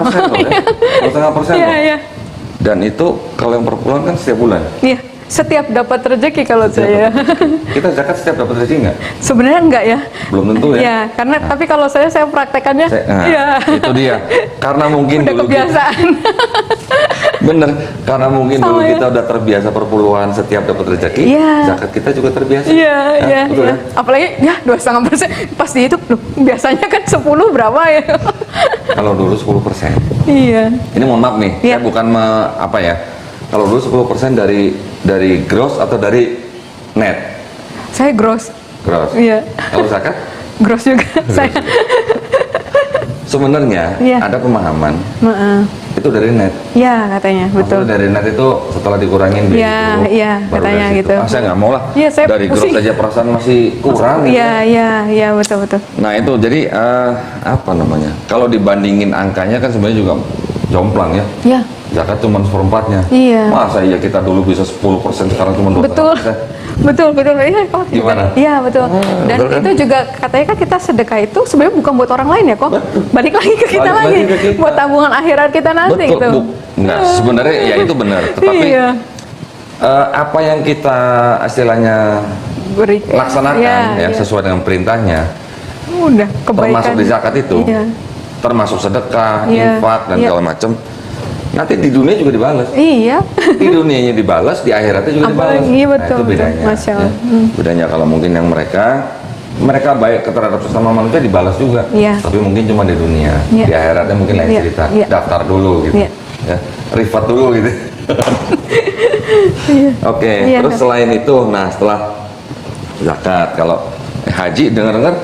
2,5% Iya, loh. iya. Dan itu kalau yang per bulan kan setiap bulan. Iya. Setiap dapat rezeki kalau saya. Kita zakat setiap dapat rezeki nggak? Sebenarnya enggak ya. Belum tentu ya. Iya, karena tapi kalau saya praktekannya iya. Itu dia. Karena mungkin Udah dulu kebiasaan. bener. Karena mungkin Sama dulu ya. kita udah terbiasa perpuluhan setiap dapat rezeki. Iya. Zakat kita juga terbiasa. Iya. Betul ya? Apalagi ya 2,5%. Pas dihitung loh, biasanya kan 10 berapa ya? Kalau dulu 10%. Iya. Ini mohon maaf nih, Iya. saya bukan apa ya. Kalau dulu 10% dari gross atau dari net? Saya gross. Gross. Iya. Kalau zakat? Gross juga saya. Sebenarnya Iya. ada pemahaman itu dari net. Iya, katanya, betul. Maksudnya dari net itu setelah dikurangin biaya Iya, hidup, iya, baru katanya dari situ. gitu. Saya nggak mau lah. Iya, saya dari gross pusing. aja perasaan masih kurang. gitu. Iya, betul. Nah itu jadi apa namanya? Kalau dibandingin angkanya kan sebenarnya juga jomplang ya. Iya. Zakat cuma seperempatnya. Iya. Masa iya kita dulu bisa 10%, sekarang cuma 2%. Betul. Iya, kok. Gimana? Iya, betul. Dan betul kan? itu juga katanya kan kita sedekah itu sebenarnya bukan buat orang lain ya, kok. Balik lagi ke kita Balik lagi. lagi ke kita. Buat tabungan akhirat kita nanti Betul, gitu. Enggak, sebenarnya ya itu benar. Tetapi Iya. apa yang kita istilahnya beri laksanakan ya sesuai dengan perintahnya, udah kebaikan termasuk di zakat itu, termasuk sedekah, infak dan segala macam. Nanti di dunia juga dibalas. Iya. Di dunianya dibalas, di akhiratnya juga dibalas. Iya betul. Nah, itu bedanya. Masya Allah. Ya. Bedanya kalau mungkin yang mereka baik terhadap sesama manusia dibalas juga. Iya. Tapi mungkin cuma di dunia. Iya. Di akhiratnya mungkin lain cerita. Iya. Daftar dulu gitu. Iya. Ya. Rifat dulu gitu. Oke, Iya, terus selain itu, nah setelah zakat, kalau haji dengar-dengar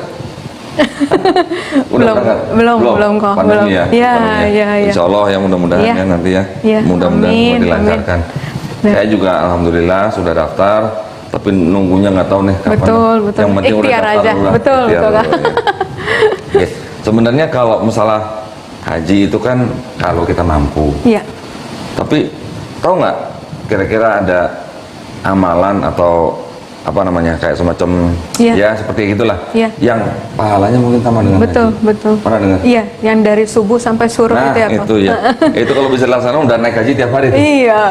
belum kok. Pandemi Belum. ya. Iya. Insya Allah ya mudah-mudahan ya nanti ya. Iya. Mudah-mudahan Amin, semua dilancarkan. Nah. Saya juga alhamdulillah sudah daftar, tapi nunggunya nggak tahu nih kapan. Betul. Yang penting udah Ikhtiar daftar aja. dulu lah. Betul, Ikhtiar betul, dulu, ya. Oke. Sebenarnya kalau masalah haji itu kan kalau kita mampu. Iya. Tapi tahu nggak kira-kira ada amalan atau apa namanya kayak semacam ya seperti gitulah yang pahalanya mungkin sama dengan haji. Betul. Pernah dengar? Iya, yang dari subuh sampai suruh Nah, itu ya, Pak. itu ya. Itu kalau bisa dilaksanakan udah naik haji tiap hari tuh. Iya.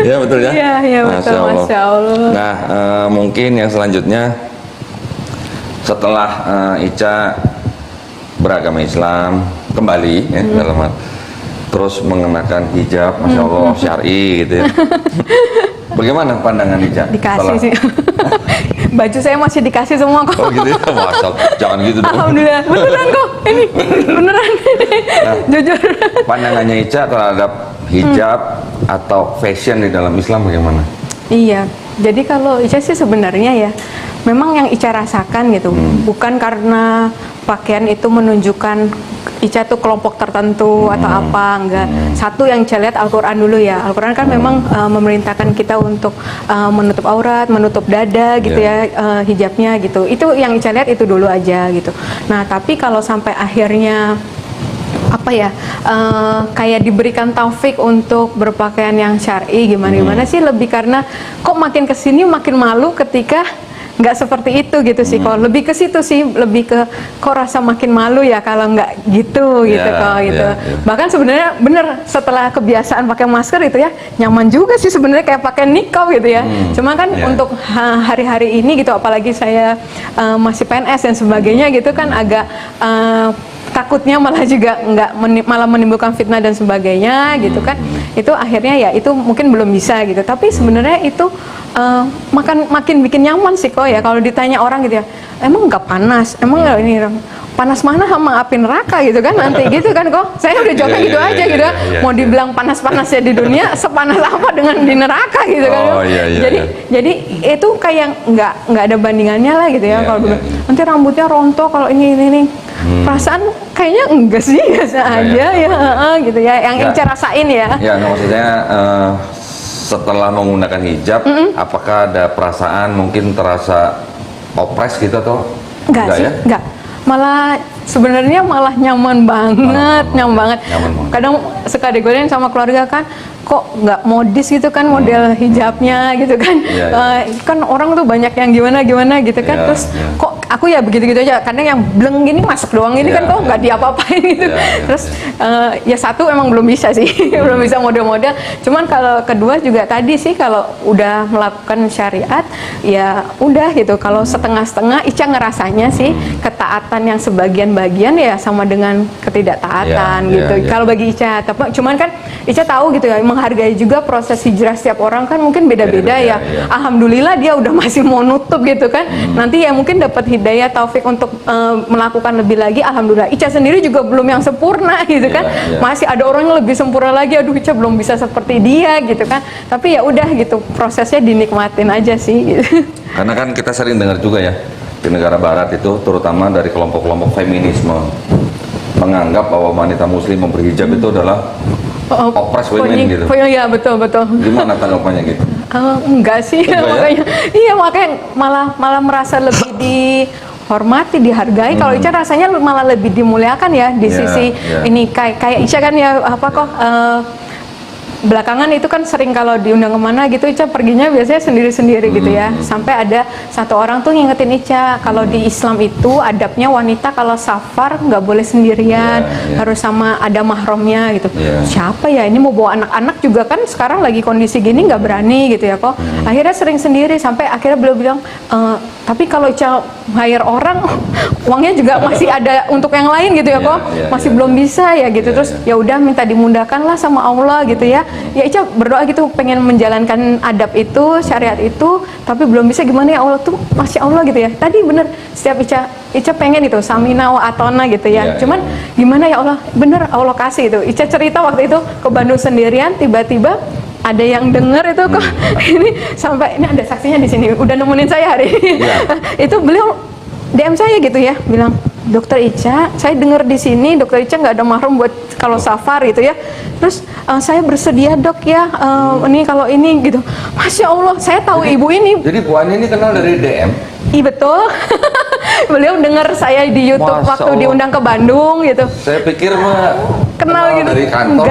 Iya betul ya. Iya betul, Masya Allah. Nah, mungkin yang selanjutnya setelah Ica beragama Islam kembali ya dalam terus mengenakan hijab, Masya Allah, syar'i gitu ya. Bagaimana pandangan Ica? Dikasih sih. Baju saya masih dikasih semua kok. Oh gitu ya, Masya Allah. Jangan gitu dong. Alhamdulillah, beneran kok. Ini beneran. Nah, Jujur. Pandangannya Ica terhadap hijab atau fashion di dalam Islam bagaimana? Iya, jadi kalau Ica sih sebenarnya ya, memang yang Ica rasakan gitu, bukan karena pakaian itu menunjukkan Ica tuh kelompok tertentu atau apa, enggak. Satu yang Ica lihat Al-Quran dulu ya. Al-Quran kan memang memerintahkan kita untuk menutup aurat, menutup dada gitu ya, hijabnya gitu. Itu yang Ica lihat itu dulu aja gitu. Nah, tapi kalau sampai akhirnya apa ya, kayak diberikan taufik untuk berpakaian yang syar'i gimana sih, lebih karena kok makin kesini makin malu ketika nggak seperti itu gitu sih kok, lebih ke situ sih, lebih ke kok rasa makin malu ya kalau nggak gitu kok gitu. Bahkan sebenarnya bener setelah kebiasaan pakai masker itu ya nyaman juga sih sebenarnya kayak pakai niqab gitu ya. Cuma kan untuk hari-hari ini gitu, apalagi saya masih PNS dan sebagainya gitu kan, agak takutnya malah juga malah menimbulkan fitnah dan sebagainya gitu kan. Itu akhirnya ya itu mungkin belum bisa gitu. Tapi sebenarnya itu makin bikin nyaman sih kok ya. Kalau ditanya orang gitu ya, emang nggak panas? Emang nggak ini panas mana sama api neraka gitu kan nanti gitu kan kok. Saya udah jawabnya gitu aja gitu. Mau dibilang panas-panasnya di dunia, sepanas apa dengan di neraka gitu kan. Jadi itu kayak nggak ada bandingannya lah gitu ya. Kalau dulu nanti rambutnya rontok, kalau ini. Perasaan kayaknya enggak sih, biasa aja gitu ya. Yang Ica rasain ya. Ya, maksudnya setelah menggunakan hijab, apakah ada perasaan mungkin terasa opres gitu atau enggak sih? Ya? Enggak. Malah sebenarnya malah nyaman banget, nyaman banget. Kadang suka digodain sama keluarga kan, kok nggak modis gitu kan model hijabnya gitu kan. Kan orang tuh banyak yang gimana gitu kan. Terus kok aku ya begitu-gitu aja. Kadang yang bleng gini masuk doang ini kan kok nggak diapa-apain gitu. Terus ya satu emang belum bisa sih, belum bisa model-model. Cuman kalau kedua juga tadi sih, kalau udah melakukan syariat ya udah gitu. Kalau setengah-setengah, Ica ngerasanya sih ketaatan yang sebagian-bagian ya sama dengan ketidaktaatan gitu. Kalau bagi Ica, cuman kan Ica tahu gitu ya, menghargai juga proses hijrah setiap orang kan mungkin beda-beda ya. Alhamdulillah dia udah masih mau nutup gitu kan. Nanti ya mungkin dapat hidayah taufik untuk melakukan lebih lagi. Alhamdulillah. Ica sendiri juga belum yang sempurna gitu kan. Masih ada orang yang lebih sempurna lagi. Aduh, Ica belum bisa seperti dia gitu kan. Tapi ya udah gitu, prosesnya dinikmatin aja sih gitu. Karena kan kita sering dengar juga ya di negara barat itu, terutama dari kelompok-kelompok feminisme, menganggap bahwa wanita muslim berhijab itu adalah oppress women gitu. Iya betul. Gimana tanggapannya gitu? Enggak sih, makanya malah merasa lebih dihormati, dihargai. Kalau Ica rasanya malah lebih dimuliakan ya di sisi ini, kayak Ica kan ya apa kok belakangan itu kan sering kalau diundang kemana gitu Ica perginya biasanya sendiri-sendiri gitu ya. Sampai ada satu orang tuh ngingetin Ica kalau di Islam itu adabnya wanita kalau safar nggak boleh sendirian, harus sama ada mahramnya gitu. Siapa ya ini mau bawa anak-anak juga kan sekarang lagi kondisi gini nggak berani gitu ya kok. Akhirnya sering sendiri sampai akhirnya beliau bilang tapi kalau Ica hire orang uangnya juga masih ada untuk yang lain gitu ya kok. Masih belum bisa ya gitu. Terus ya udah minta dimudahkan lah sama Allah gitu ya. Ya Ica berdoa gitu pengen menjalankan adab itu, syariat itu, tapi belum bisa gimana ya Allah tuh Masya Allah gitu ya. Tadi bener setiap Ica pengen itu samina wa atona gitu ya. Cuman gimana ya Allah, bener Allah kasih itu. Ica cerita waktu itu ke Bandung sendirian, tiba-tiba ada yang denger itu kok ini sampai ini ada saksinya di sini udah nemenin saya hari ini. Itu beliau DM saya gitu ya, bilang Dokter Ica, saya dengar di sini Dokter Ica nggak ada mahram buat kalau safar gitu ya. Terus saya bersedia dok ya, ini kalau ini gitu. Masya Allah, saya tahu ibu ini. Jadi Bu Ani ini kenal dari DM? Iya betul. Beliau dengar saya di YouTube Masya waktu Allah. diundang ke Bandung gitu. Saya pikir mah Kenal gitu. dari kantor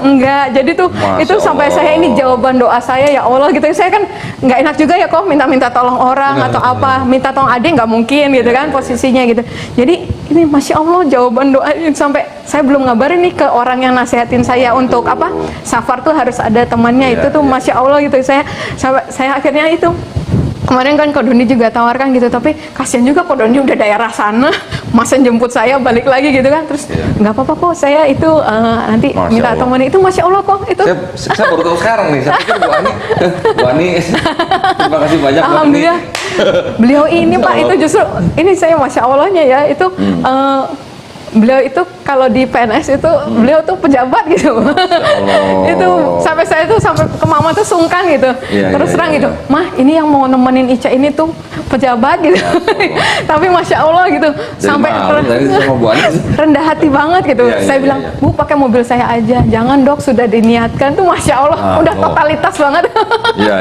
Enggak. Jadi tuh Masya itu sampai Allah. saya ini jawaban doa saya ya Allah gitu. Saya kan nggak enak juga ya kok minta tolong orang atau apa, minta tolong adik nggak mungkin gitu kan posisinya gitu. Jadi ini Masya Allah jawaban doa ini sampai saya belum ngabarin nih ke orang yang nasihatin saya untuk apa safar tuh harus ada temannya itu tuh Masya Allah gitu. Saya akhirnya itu kemarin kan Kak Doni juga tawarkan gitu, tapi kasihan juga Kak Doni udah daerah sana, masa jemput saya balik lagi gitu kan, terus nggak apa-apa kok saya itu nanti Masya minta Allah. teman itu Masya Allah kok itu. Saya baru tahu sekarang nih. Saya pikir Bu Ani terima kasih banyak Bu Ani. Alhamdulillah. Beliau ini Masya Pak Allah. itu justru ini saya Masya Allahnya ya itu beliau itu kalau di PNS itu beliau tuh pejabat gitu. Itu sampai saya tuh sampai ke mama tuh sungkan gitu. Terus terang gitu, Mah ini yang mau nemenin Ica ini tuh pejabat gitu. Tapi Masya Allah gitu. Jadi sampai malu tadi sama Bu Ani. rendah hati banget gitu. Saya bilang, Bu pakai mobil saya aja. Jangan dok sudah diniatkan tuh Masya Allah. Udah totalitas banget. Iya.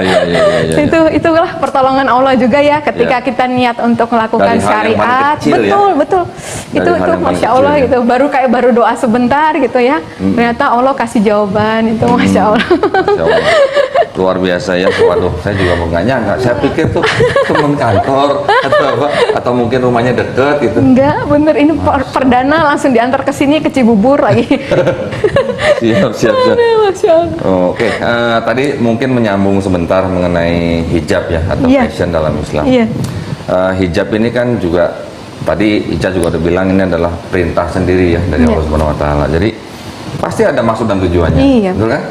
Itulah pertolongan Allah juga ya ketika kita niat untuk melakukan Dari hal yang paling syariat. kecil ya. Betul. Dari Itu hal yang paling Masya kecil Allah ya. gitu. Baru doa sebentar gitu ya. Ternyata Allah kasih jawaban itu Masya Allah. Masya Allah. Luar biasa ya. Waduh, saya juga mau nggak nyangka. Saya pikir tuh teman kantor atau apa, atau mungkin rumahnya deket gitu. Enggak, bener ini perdana langsung diantar ke sini ke Cibubur lagi. Siap. Masya Allah. Oke, tadi mungkin menyambung sebentar mengenai hijab ya atau fashion dalam Islam. Iya. Hijab ini kan juga tadi Ica juga udah bilang ini adalah perintah sendiri ya dari Allah Subhanahu Wa Taala. Jadi pasti ada maksud dan tujuannya, Iya. betul kan?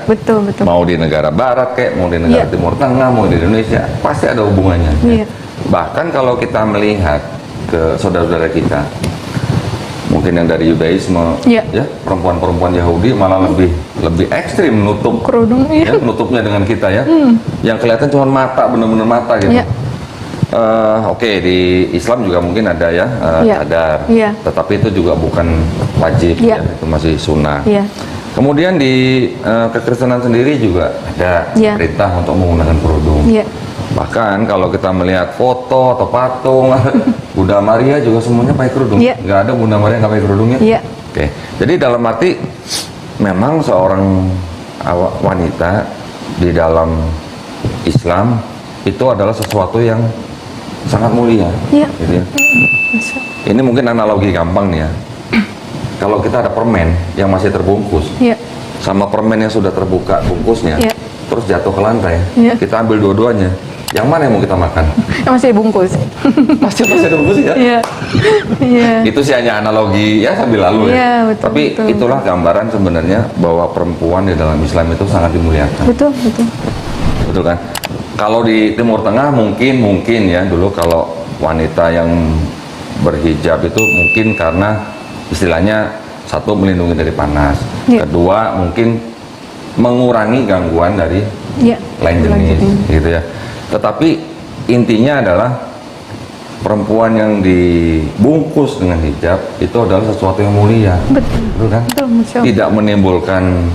Betul. Mau di negara Barat kayak, mau di negara Timur Tengah, mau di Indonesia, pasti ada hubungannya. Iya. Bahkan kalau kita melihat ke saudara-saudara kita, mungkin yang dari Yudaisme, ya perempuan-perempuan Yahudi malah lebih ekstrim nutup Kerudung, ya, nutupnya dengan kita ya, yang kelihatan cuma mata, bener-bener mata gitu. Iya. Oke, di Islam juga mungkin ada ya, cadar, tetapi itu juga bukan wajib, ya, itu masih sunnah. Kemudian di kekristenan sendiri juga ada perintah untuk menggunakan kerudung. Bahkan kalau kita melihat foto atau patung Bunda Maria juga semuanya pakai kerudung. Nggak ada Bunda Maria nggak pakai kerudungnya. Oke, jadi dalam arti memang seorang wanita di dalam Islam itu adalah sesuatu yang sangat mulia. Gitu ya. Ini mungkin analogi gampang nih ya. Kalau kita ada permen yang masih terbungkus, sama permen yang sudah terbuka bungkusnya, terus jatuh ke lantai, kita ambil dua-duanya. Yang mana yang mau kita makan? Yang masih dibungkus. Masih dibungkus ya? Itu sih hanya analogi ya sambil lalu ya. Betul, tapi itulah gambaran sebenarnya bahwa perempuan di dalam Islam itu sangat dimuliakan. Betul kan? Kalau di Timur Tengah mungkin ya dulu kalau wanita yang berhijab itu mungkin karena istilahnya satu melindungi dari panas, kedua mungkin mengurangi gangguan dari lain jenis gitu ya. Tetapi intinya adalah perempuan yang dibungkus dengan hijab itu adalah sesuatu yang mulia. Betul kan? Tidak menimbulkan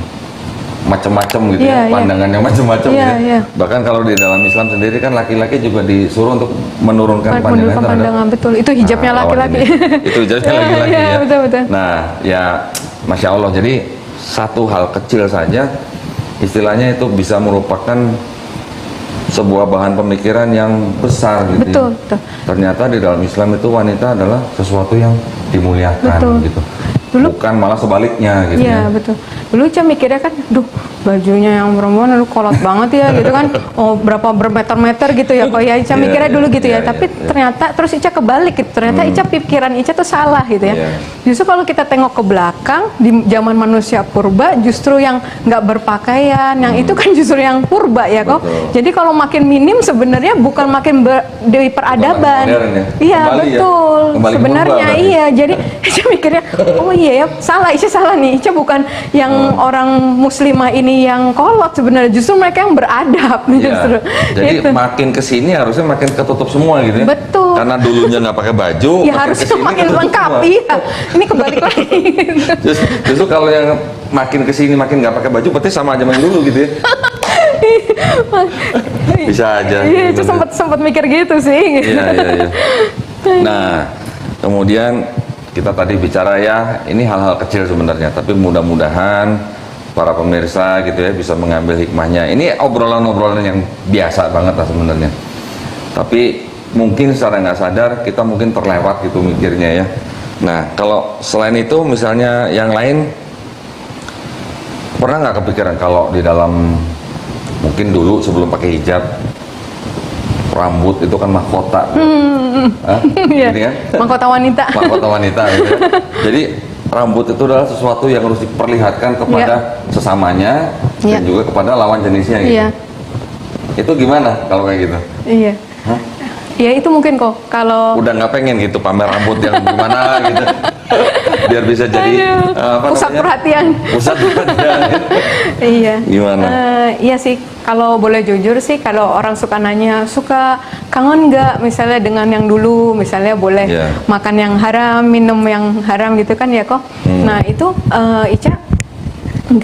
macam-macam gitu ya, pandangan yang macam-macam ya. Bahkan kalau di dalam Islam sendiri kan laki-laki juga disuruh untuk menurunkan pandangan. Betul, itu hijabnya laki-laki. Itu hijabnya laki-laki ya. Betul. Nah, ya Masya Allah, jadi satu hal kecil saja istilahnya itu bisa merupakan sebuah bahan pemikiran yang besar gitu. Betul, ya. betul. Ternyata di dalam Islam itu wanita adalah sesuatu yang dimuliakan Betul. gitu. Dulu- Bukan malah sebaliknya gitu Iya ya. betul. Dulu Ica mikirnya kan, duh bajunya yang perempuan aduh kolot banget ya gitu kan. Oh berapa bermeter-meter gitu ya kok ya Ica Iya, mikirnya dulu gitu iya, ya. Tapi iya. ternyata terus Ica kebalik gitu. Ternyata Ica pikiran Ica tuh salah gitu ya. Iya. Justru kalau kita tengok ke belakang di zaman manusia purba justru yang nggak berpakaian, yang itu kan justru yang purba ya kok. Betul. Jadi kalau makin minim sebenarnya bukan makin di peradaban. modern ya? Iya Kembali ya? betul. Kembali Sebenarnya purba berarti. iya. Jadi Ica mikirnya, oh iya ya, salah, Ica salah nih. Ica bukan yang orang muslimah ini yang kolot sebenarnya, justru mereka yang beradab Iya. justru. Jadi Gitu. makin kesini harusnya makin ketutup semua gitu ya. Betul. Karena dulunya nggak pakai baju, Ya makin harusnya kesini makin ketutup lengkap, semua. iya. Ini kebalik lagi. Justru kalau yang makin kesini makin nggak pakai baju, berarti sama aja main dulu gitu ya. Bisa aja. Iya, itu sempat mikir gitu sih. Iya, iya, iya. Nah, kemudian kita tadi bicara ya, ini hal-hal kecil sebenarnya, tapi mudah-mudahan para pemirsa gitu ya bisa mengambil hikmahnya. Ini obrolan-obrolan yang biasa banget lah sebenarnya. Tapi mungkin secara nggak sadar kita mungkin terlewat gitu mikirnya ya. Nah, kalau selain itu misalnya yang lain, pernah nggak kepikiran kalau di dalam mungkin dulu sebelum pakai hijab, rambut itu kan mahkota. Hah? Iya. Gini kan? Mahkota wanita. Mahkota wanita gitu ya. Jadi rambut itu adalah sesuatu yang harus diperlihatkan kepada sesamanya dan Iya. juga kepada lawan jenisnya gitu. Iya. Itu gimana kalau kayak gitu? Iya. Hah? Ya itu mungkin kok kalau Udah nggak pengen gitu pamer rambut yang gimana gitu. Biar bisa jadi pusat namanya? perhatian. Pusat perhatian. Iya. Gimana? Iya sih, kalau boleh jujur sih, kalau orang suka nanya, suka kangen nggak misalnya dengan yang dulu, misalnya boleh Iya. makan yang haram, minum yang haram gitu kan ya kok. Nah itu Ica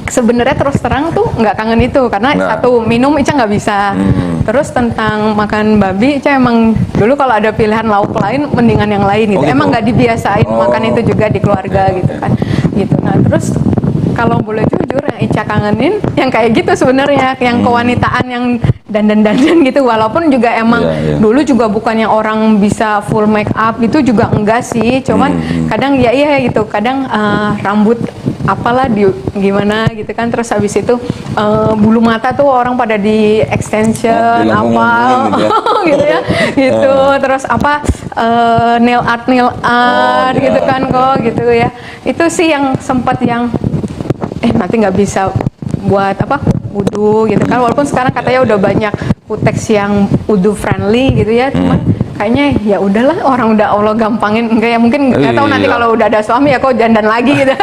sebenarnya terus terang tuh nggak kangen itu karena Nah. satu minum Ica nggak bisa. Terus tentang makan babi, Ica emang dulu kalau ada pilihan lauk lain mendingan yang lain gitu. Oh, gitu? Emang nggak dibiasain Oh. makan itu juga di keluarga Oke, gitu oke. kan. Gitu. Nah terus kalau boleh jujur yang Ica kangenin yang kayak gitu sebenarnya, yang kewanitaan yang dandan-dandan gitu, walaupun juga emang Iya, iya. dulu juga bukan yang orang bisa full make up itu juga enggak sih, cuman kadang ya iya gitu, kadang rambut apalah di gimana gitu kan, terus habis itu bulu mata tuh orang pada di extension apa dilengkung-lengkungin gitu ya. gitu ya gitu, terus apa nail art iya. gitu kan kok gitu ya, itu sih yang sempat yang nanti nggak bisa buat apa wudhu gitu kan, walaupun sekarang katanya udah banyak kutex yang wudhu friendly gitu ya, cuman kayaknya ya udahlah, orang udah Allah gampangin, enggak ya mungkin nggak tahu nanti Iya. kalau udah ada suami ya kok dandan lagi gitu.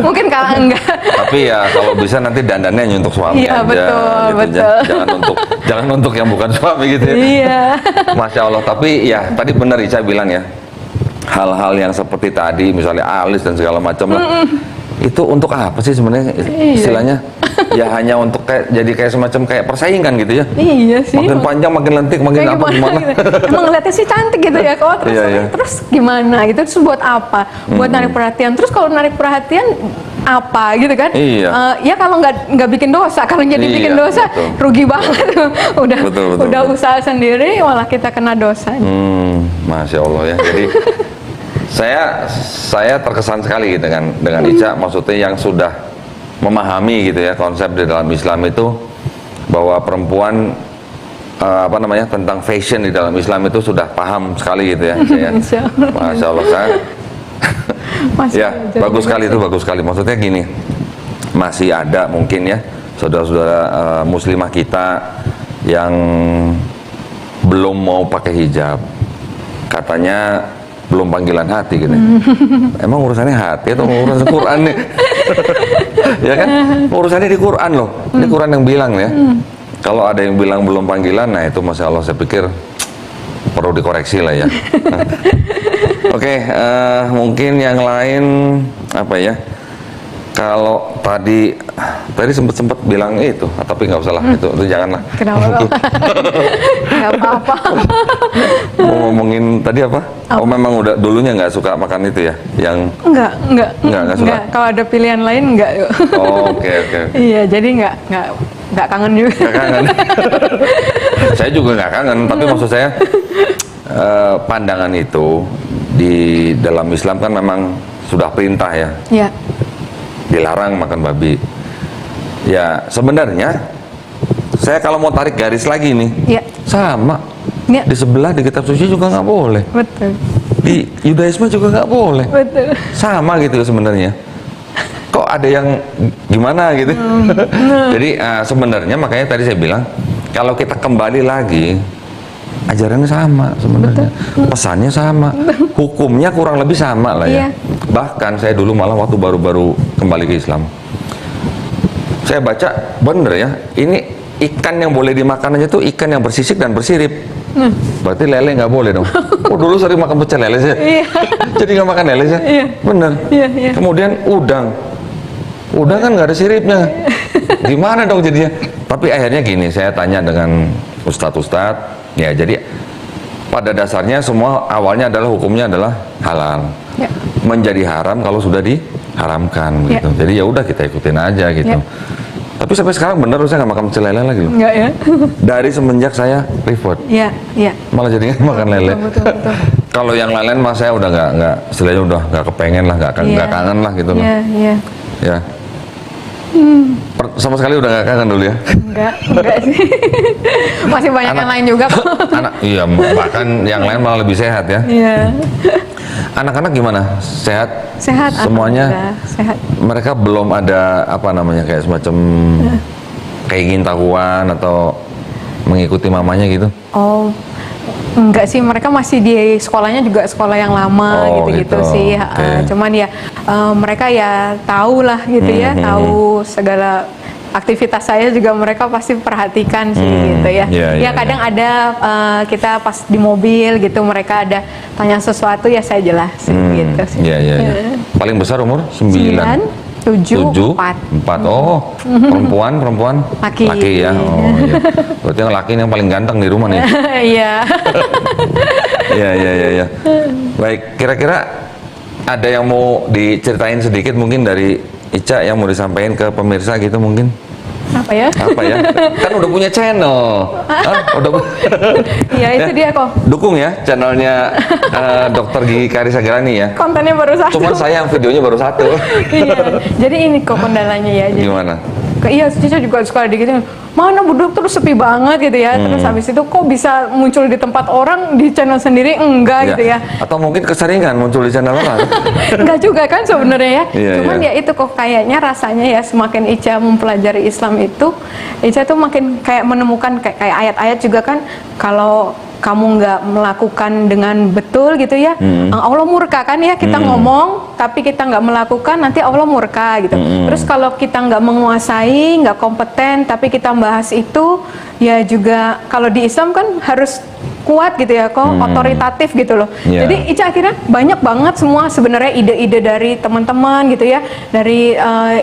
Mungkin kalau enggak. Tapi ya kalau bisa nanti dandannya hanya untuk suami Iya, aja. betul, gitu. betul. Jangan untuk yang bukan suami gitu ya. Iya. Masya Allah. Tapi ya tadi benar Ica bilang ya, hal-hal yang seperti tadi misalnya alis dan segala macam lah, itu untuk apa sih sebenarnya istilahnya? Ya hanya untuk jadi semacam kayak persaingan gitu ya. Iya sih. Makin panjang makin lentik makin Kayak apa gimana? gitu. Emang ngeliatnya sih cantik gitu ya kok, terus, Iya, iya. terus gimana gitu, terus buat apa? Buat narik perhatian, terus kalau narik perhatian apa gitu kan? Iya. Ya kalau nggak bikin dosa, kalau jadi Iya, bikin dosa betul. rugi banget. udah Betul, betul, udah betul. usaha sendiri malah kita kena dosa. Masya Allah ya. Jadi saya terkesan sekali gitu dengan Ica, maksudnya yang sudah memahami gitu ya konsep di dalam Islam itu, bahwa perempuan apa namanya tentang fashion di dalam Islam itu sudah paham sekali gitu ya. Saya. Insya Allah. Masya Allah saya. Masya Ya Allah, bagus sekali itu, bagus sekali. Maksudnya gini, masih ada mungkin ya saudara-saudara muslimah kita yang belum mau pakai hijab, katanya belum panggilan hati gitu. Emang urusannya hati atau urusan Quran nih? Ya kan, urusannya di Quran loh. Ini Quran yang bilang ya. Kalau ada yang bilang belum panggilan, nah itu Masya Allah saya pikir perlu dikoreksi lah ya. Oke, mungkin yang lain apa ya? Kalau tadi sempet bilang itu, tapi nggak usah lah, itu janganlah. Kenapa? Nggak apa-apa. Mau ngomongin tadi apa? Oh, memang udah dulunya nggak suka makan itu ya, yang Enggak suka. Kalau ada pilihan lain enggak. Oh, oke. Iya, jadi nggak kangen juga. Nggak kangen. Saya juga nggak kangen, tapi maksud saya pandangan itu di dalam Islam kan memang sudah perintah ya. Iya. Dilarang makan babi. Ya sebenarnya saya kalau mau tarik garis lagi nih, Iya. sama. Iya. Di sebelah di kitab suci juga nggak boleh. Betul. Di Yudaisme juga nggak boleh. Betul. Sama gitu sebenarnya. Kok ada yang gimana gitu? Jadi sebenarnya makanya tadi saya bilang kalau kita kembali lagi ajarannya sama sebenarnya, pesannya sama, hukumnya kurang lebih sama lah ya. Iya. Bahkan saya dulu malah waktu baru-baru kembali ke Islam, saya baca bener ya, ini ikan yang boleh dimakan aja tuh ikan yang bersisik dan bersirip. Berarti lele nggak boleh dong. Oh dulu sering makan pecel lele saya. Iya. Jadi nggak makan lele saya. Iya. Bener. Iya. Kemudian udang kan nggak ada siripnya. Gimana dong jadinya? Tapi akhirnya gini, saya tanya dengan ustadz, ya jadi pada dasarnya semua awalnya adalah hukumnya adalah halal. Ya. Menjadi haram kalau sudah diharamkan Ya. gitu. Jadi ya udah kita ikutin aja gitu. Ya. Tapi sampai sekarang bener saya nggak makan pecel lele lagi loh. Enggak ya? Dari semenjak saya revert, Iya. malah jadinya makan lele. Betul. Kalau yang lain mah saya udah nggak istilahnya udah nggak kepengen lah, nggak Iya. kangen lah gitu loh. Iya. Ya. Sama sekali udah nggak kangen dulu ya. Enggak sih. Masih banyak yang lain juga kok. Iya, bahkan yang lain malah lebih sehat ya. Iya. Anak-anak gimana? Sehat? Sehat. Semuanya? Alhamdulillah, sehat. Mereka belum ada apa namanya kayak semacam keingin tahuan atau mengikuti mamanya gitu? Oh, enggak sih, mereka masih di sekolahnya juga sekolah yang lama Oh, gitu-gitu gitu. sih. Oke. Cuman ya mereka ya tahu lah gitu ya, tahu segala aktivitas saya juga mereka pasti perhatikan sih gitu ya. Iya, Kadang ada kita pas di mobil gitu mereka ada tanya sesuatu ya saya jelasin gitu sih. Iya. Paling besar umur 9? 7, 4. 4. Oh, perempuan? Laki. Ya. Oh, iya. Berarti yang laki ini yang paling ganteng di rumah nih. Iya. Iya. Baik, kira-kira ada yang mau diceritain sedikit mungkin dari Ica yang mau disampaikan ke pemirsa gitu mungkin? Apa ya? Kan udah punya channel. Iya, itu dia kok. Dukung ya channelnya Dr. Gigi Karissa Grani ya. Kontennya baru satu. Cuman saya yang videonya baru satu. Iya. Jadi ini kok kendalanya ya. Jadi, Gimana? Iya, Cica juga suka digituin. Mana Bu Dokter sepi banget gitu ya. Terus habis itu kok bisa muncul di tempat orang di channel sendiri enggak gitu ya. Atau mungkin keseringan muncul di channel orang. Enggak juga kan sebenarnya ya. Iya, Cuman iya. ya itu kok kayaknya rasanya ya semakin Ica mempelajari Islam itu Ica tuh makin kayak menemukan kayak ayat-ayat juga kan kalau kamu nggak melakukan dengan betul gitu ya, Allah murka kan ya kita ngomong tapi kita nggak melakukan nanti Allah murka gitu. Terus kalau kita nggak menguasai, nggak kompeten tapi kita bahas itu ya juga kalau di Islam kan harus kuat gitu ya kok otoritatif gitu loh. Yeah. Jadi Ica akhirnya banyak banget semua sebenarnya ide-ide dari teman-teman gitu ya, dari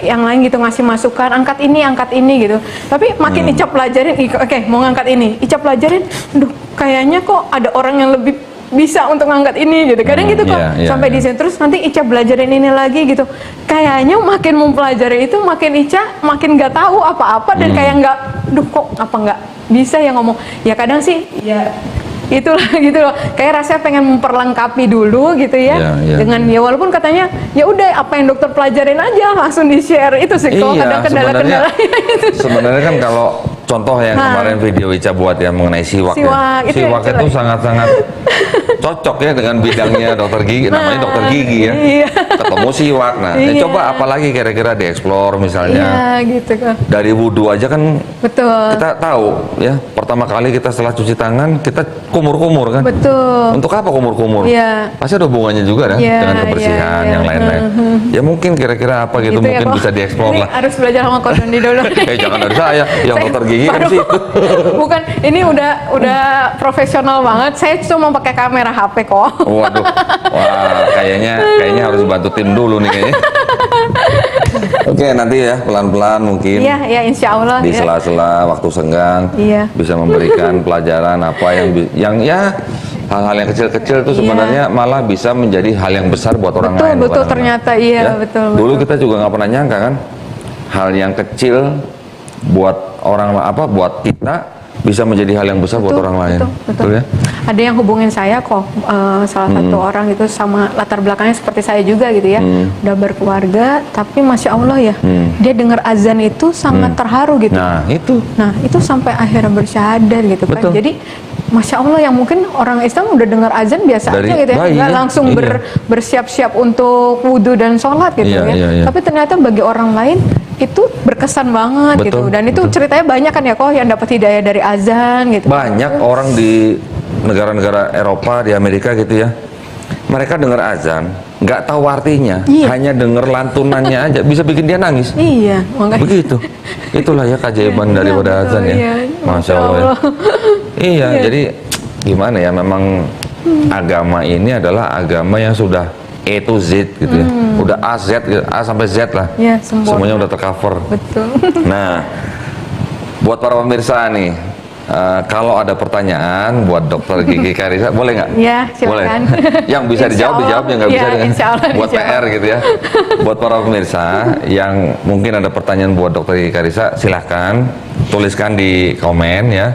yang lain gitu ngasih masukan angkat ini gitu. Tapi makin Ica pelajarin, oke, mau ngangkat ini, Ica pelajarin, aduh kayaknya kok ada orang yang lebih bisa untuk ngangkat ini gitu. Kadang gitu kok sampai di sini terus nanti Ica belajarin ini lagi gitu. Kayaknya makin mempelajari itu makin Ica makin nggak tahu apa-apa dan kayak nggak, duh kok apa nggak bisa ya ngomong. Ya kadang sih ya itulah gitu loh, kayak rasanya pengen memperlengkapi dulu gitu ya, dengan ya walaupun katanya ya udah apa yang dokter pelajarin aja langsung di share itu sih kok ada kendala-kendala itu. Sebenarnya kan kalau contoh yang kemarin video Ica buat yang mengenai siwak itu sangat-sangat cocok ya dengan bidangnya dokter gigi, namanya dokter gigi ya. Iya. Ketemu siwak, nah coba apalagi kira-kira dieksplor misalnya. Iya gitu kan. Dari wudhu aja kan Betul. kita tahu ya, pertama kali kita setelah cuci tangan kita kumur-kumur kan. Betul. Untuk apa kumur-kumur? Iya. Pasti ada hubungannya juga kan dengan kebersihan yang lain-lain. Ya mungkin kira-kira apa gitu, Gitu ya, mungkin kok. bisa dieksplor Ini lah. harus belajar sama Ko Dondi dulu. Jangan dari saya, yang dokter gigi kan baru- sih itu. Bukan, ini udah profesional banget. Saya cuma pakai kamera HP kok. Waduh, wah kayaknya harus bantu tim dulu nih kayaknya. Oke, nanti ya pelan-pelan mungkin Iya, ya insya Allah. di Ya. sela-sela waktu senggang Iya. bisa memberikan pelajaran apa yang ya hal-hal yang kecil-kecil itu Iya. sebenarnya malah bisa menjadi hal yang besar buat orang Betul, lain. betul, kadang-kadang. ternyata, iya, betul, Dulu betul. kita juga nggak pernah nyangka kan hal yang kecil buat orang buat kita bisa menjadi hal yang besar buat orang lain. Betul. ya? Ada yang hubungin saya kok, salah satu orang itu sama latar belakangnya seperti saya juga gitu ya, udah berkeluarga, tapi masya Allah ya, dia dengar azan itu sangat terharu gitu. Nah, itu sampai akhirnya bersyahadat gitu kan. Betul. Jadi masya Allah yang mungkin orang Islam udah dengar azan biasa Dari aja gitu ya, bayi, nggak langsung iya. bersiap-siap untuk wudhu dan sholat gitu Iya, ya. iya, iya. Tapi ternyata bagi orang lain itu berkesan banget Betul, gitu. Dan itu betul. ceritanya banyak kan ya kok yang dapat hidayah dari azan gitu. banyak orang di negara-negara Eropa, di Amerika gitu ya, mereka dengar azan nggak tahu artinya, Iya. hanya dengar lantunannya aja bisa bikin dia nangis. Iya, makanya. Begitu. Itulah ya keajaiban Iya, daripada betul, azan ya. iya. Masya Allah. Ya. Iya, jadi gimana ya, memang agama ini adalah agama yang sudah A to Z gitu ya. Udah A Z gitu, A sampai Z lah. Iya, sempurna. Semuanya udah tercover. Betul. Nah, buat para pemirsa nih, kalau ada pertanyaan buat Dokter Gigi Karissa, boleh nggak? Ya, silakan. Boleh. Yang bisa Insya dijawab, Allah. dijawab, yang nggak bisa Ya, insya Allah buat dijawab. PR gitu ya. Buat para pemirsa yang mungkin ada pertanyaan buat Dokter Gigi Karissa, silahkan tuliskan di komen ya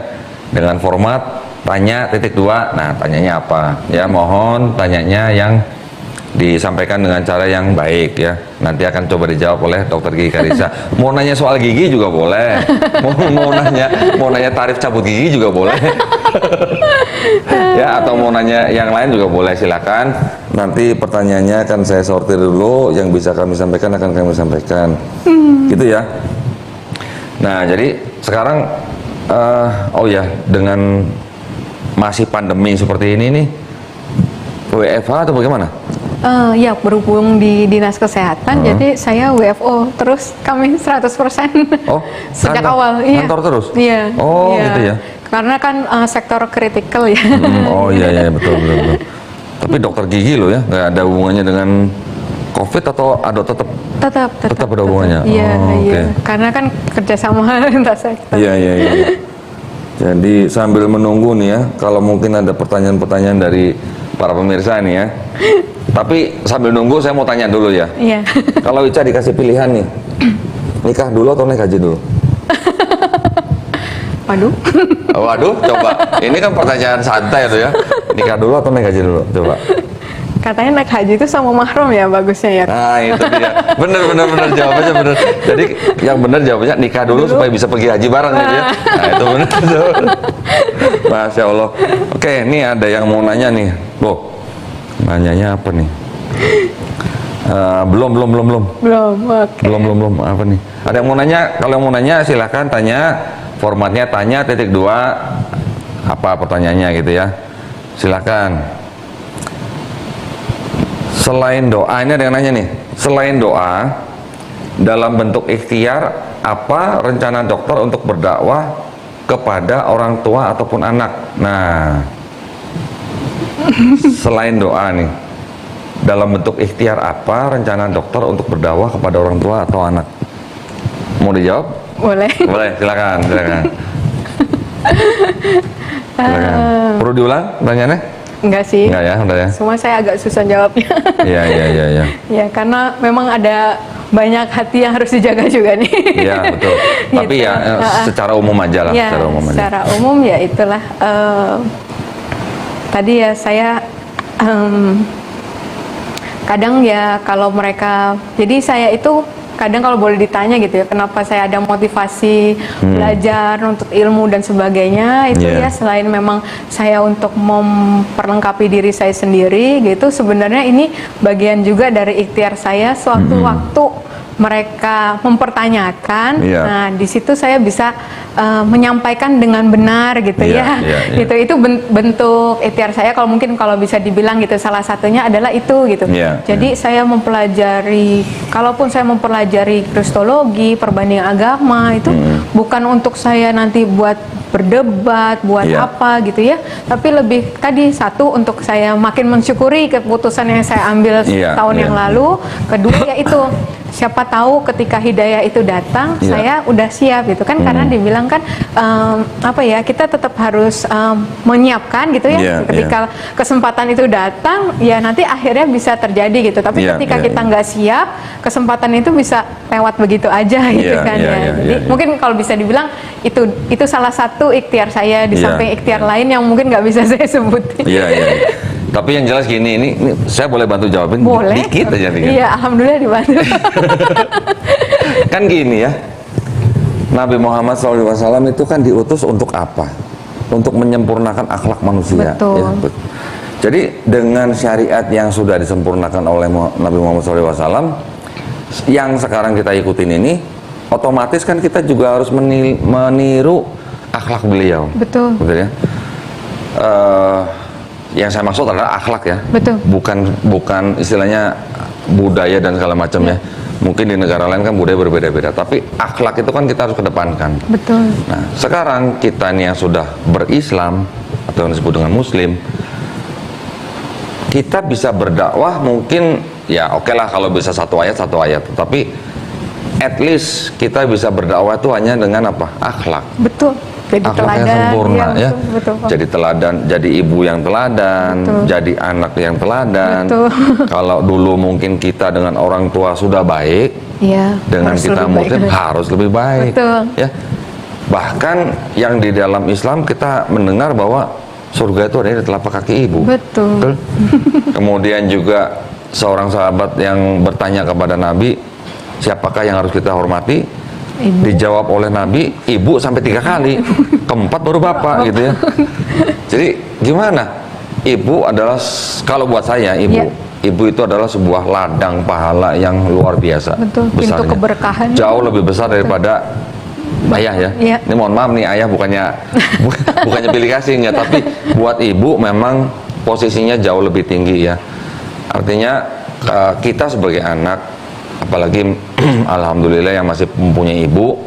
dengan format tanya titik dua. Nah, tanyanya apa? Ya, mohon tanyanya yang disampaikan dengan cara yang baik ya. Nanti akan coba dijawab oleh Dokter Gigi Karissa. Mau nanya soal gigi juga boleh. Mau nanya tarif cabut gigi juga boleh. Ya, atau mau nanya yang lain juga boleh, silakan. Nanti pertanyaannya akan saya sortir dulu, yang bisa kami sampaikan akan kami sampaikan. Gitu ya. Nah, jadi sekarang oh ya, dengan masih pandemi seperti ini nih, WFH atau bagaimana? Ya, berhubung di Dinas Kesehatan, jadi saya WFO terus kami 100%. Oh, Sejak kantor- awal, iya. kantor terus? Iya. Oh, iya. gitu ya. Karena kan sektor kritikal ya. Oh iya iya betul betul. Betul. Tapi dokter gigi loh ya, nggak ada hubungannya dengan COVID atau ada tetap? Tetap ada hubungannya? Iya, Oh, iya. oke. Karena kan kerjasama lintas sektor. Iya iya iya. Jadi sambil menunggu nih ya, kalau mungkin ada pertanyaan-pertanyaan dari para pemirsa nih ya. Tapi sambil nunggu saya mau tanya dulu ya. Iya. Kalau Ica dikasih pilihan nih, nikah dulu atau naik haji dulu? Waduh. Waduh, coba. Ini kan pertanyaan santai tuh ya. Nikah dulu atau naik haji dulu? Coba. Katanya naik haji itu sama mahram ya bagusnya ya. Nah itu dia. Bener jawabannya bener. Jadi yang bener jawabannya nikah dulu supaya bisa pergi haji bareng gitu ya. Nah itu bener. Masya Allah. Oke, ini ada yang mau nanya nih. Loh, nanyanya apa nih? Belum. Belum. Oke. Belum. Apa nih? Ada yang mau nanya? Kalau yang mau nanya silahkan tanya. Formatnya tanya titik dua. Apa pertanyaannya gitu ya? Silahkan. Selain doa, ini ada yang nanya nih. Selain doa, dalam bentuk ikhtiar, apa rencana dokter untuk berdakwah kepada orang tua ataupun anak? Nah, selain doa nih, dalam bentuk ikhtiar apa rencana dokter untuk berdakwah kepada orang tua atau anak? Mau dijawab? Boleh. Boleh, silakan. Silakan. Perlu diulang pertanyaannya? Enggak sih. Enggak ya, udah ya. Semua saya agak susah jawabnya. Iya. Ya, karena memang ada banyak hati yang harus dijaga juga nih. Iya betul. Tapi Gitu. ya secara umum aja lah. Ya, Secara umum aja. secara umum ya itulah. Tadi ya saya kadang ya kalau mereka, jadi saya itu kadang kalau boleh ditanya gitu ya, kenapa saya ada motivasi belajar untuk ilmu dan sebagainya itu Yeah. ya selain memang saya untuk memperlengkapi diri saya sendiri gitu, sebenarnya ini bagian juga dari ikhtiar saya sewaktu-waktu mereka mempertanyakan. Iya. Nah, di situ saya bisa menyampaikan dengan benar gitu Iya, ya. iya. Gitu, itu bentuk ikhtiar saya kalau mungkin kalau bisa dibilang gitu, salah satunya adalah itu gitu. Iya, Jadi saya mempelajari, kalaupun saya mempelajari kristologi, perbandingan agama itu bukan untuk saya nanti buat berdebat, buat Iya. apa gitu ya. Tapi lebih tadi satu untuk saya makin mensyukuri keputusan yang saya ambil Iya, tahun iya. yang lalu. Kedua yaitu siapa tahu ketika hidayah itu datang Iya. saya udah siap gitu kan, karena dibilang kan apa ya, kita tetap harus menyiapkan gitu ya. Iya, Ketika kesempatan itu datang ya nanti akhirnya bisa terjadi gitu. Tapi Iya, ketika iya, kita iya. nggak siap, kesempatan itu bisa lewat begitu aja gitu Iya, kan iya, ya. iya, Jadi iya, iya. mungkin kalau bisa dibilang itu salah satu ikhtiar saya di Iya, samping ikhtiar iya. lain yang mungkin nggak bisa saya sebutin. Iya, iya. Tapi yang jelas gini, ini saya boleh bantu jawabin Boleh. dikit aja nih. Iya, alhamdulillah dibantu. Kan gini ya, Nabi Muhammad SAW itu kan diutus untuk apa? Untuk menyempurnakan akhlak manusia. Betul. Ya, betul. Jadi dengan syariat yang sudah disempurnakan oleh Nabi Muhammad SAW, yang sekarang kita ikutin ini, otomatis kan kita juga harus meniru akhlak beliau. Betul. Betul ya. Yang saya maksud adalah akhlak ya. Betul. Bukan istilahnya budaya dan segala macam ya. Mungkin di negara lain kan budaya berbeda-beda, tapi akhlak itu kan kita harus kedepankan. Betul. Nah, sekarang kita nih yang sudah berislam atau yang disebut dengan muslim, kita bisa berdakwah mungkin ya oke lah kalau bisa satu ayat, tapi at least kita bisa berdakwah itu hanya dengan apa? Akhlak. Betul. Jadi Akhlaknya teladan. sempurna Iya, ya. betul, betul. Jadi teladan, jadi ibu yang teladan, Betul. jadi anak yang teladan. Betul. Kalau dulu mungkin kita dengan orang tua sudah baik, Iya. dengan harus kita lebih baik muslim lagi. harus lebih baik. Betul. Ya. Bahkan yang di dalam Islam kita mendengar bahwa surga itu ada di telapak kaki ibu. Betul. Kemudian juga seorang sahabat yang bertanya kepada Nabi, siapakah yang harus kita hormati? Ibu. Dijawab oleh Nabi, ibu sampai 3 kali, keempat baru bapak gitu ya. Jadi gimana? Ibu adalah, kalau buat saya Iya. ibu itu adalah sebuah ladang pahala yang luar biasa. Betul, pintu besarnya. keberkahan. Jauh lebih besar daripada ayah ya. Iya. Ini mohon maaf nih, ayah bukannya pilih kasih enggak, tapi buat ibu memang posisinya jauh lebih tinggi ya. Artinya kita sebagai anak, apalagi alhamdulillah yang masih mempunyai ibu,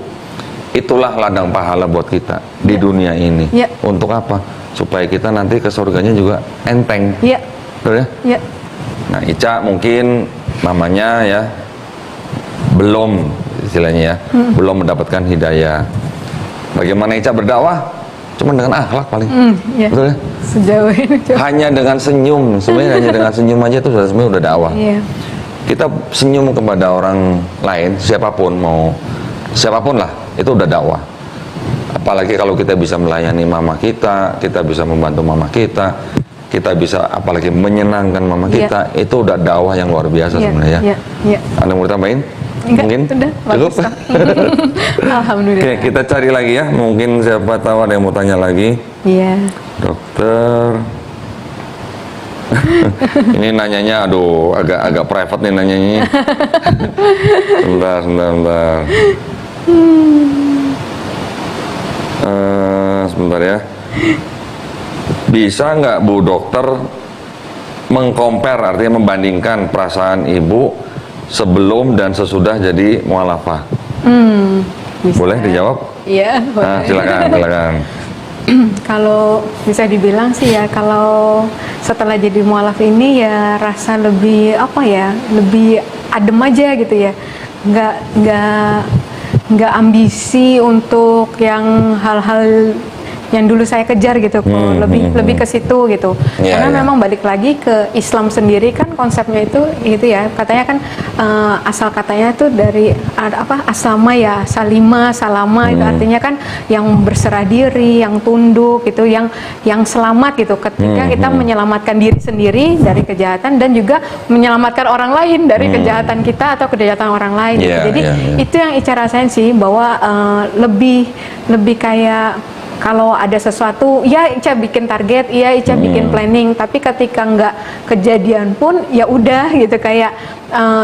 itulah ladang pahala buat kita di dunia ini. Ya. Untuk apa? Supaya kita nanti ke surganya juga enteng. Iya. Betul ya? Iya. Nah, Ica mungkin namanya ya belum, istilahnya ya, belum mendapatkan hidayah. Bagaimana Ica berdakwah? Cuma dengan akhlak paling. Iya. Betul ya? Sejauh ini. Hanya dengan senyum, sebenarnya hanya dengan senyum aja itu sebenarnya udah dakwah. Iya. Kita senyum kepada orang lain, siapapun lah, itu udah dakwah. Apalagi kalau kita bisa melayani mama kita bisa membantu mama kita bisa apalagi menyenangkan mama Iya. kita, itu udah dakwah yang luar biasa Iya. sebenarnya. Iya. Iya. Anda mau ditambahin? Enggak, Mungkin? sudah Cukup? bagus. Alhamdulillah. Oke, kita cari lagi ya. Mungkin siapa tahu ada yang mau tanya lagi. Iya. Dokter. Ini nanyanya, aduh, agak private nih nanyanya. Sebentar. Sebentar ya. Bisa nggak Bu Dokter mengcompare, artinya membandingkan perasaan ibu sebelum dan sesudah jadi mualafah? Bisa. Boleh dijawab? Iya. Nah, silakan. Kalau bisa dibilang sih ya, kalau setelah jadi mualaf ini ya rasa lebih apa ya, lebih adem aja gitu ya, nggak ambisi untuk yang hal-hal yang dulu saya kejar gitu kok, lebih ke situ gitu. Iya, Karena iya. memang balik lagi ke Islam sendiri kan konsepnya itu ya, katanya kan asal katanya itu dari apa, aslama ya, salama itu artinya kan yang berserah diri, yang tunduk gitu, yang selamat gitu. Ketika kita menyelamatkan diri sendiri dari kejahatan dan juga menyelamatkan orang lain dari kejahatan kita atau kejahatan orang lain. Gitu. Iya, Jadi iya, iya. itu yang Ica rasain sih, bahwa lebih kayak kalau ada sesuatu, ya Ica bikin target, ya Ica bikin planning, tapi ketika nggak kejadian pun ya udah gitu, kayak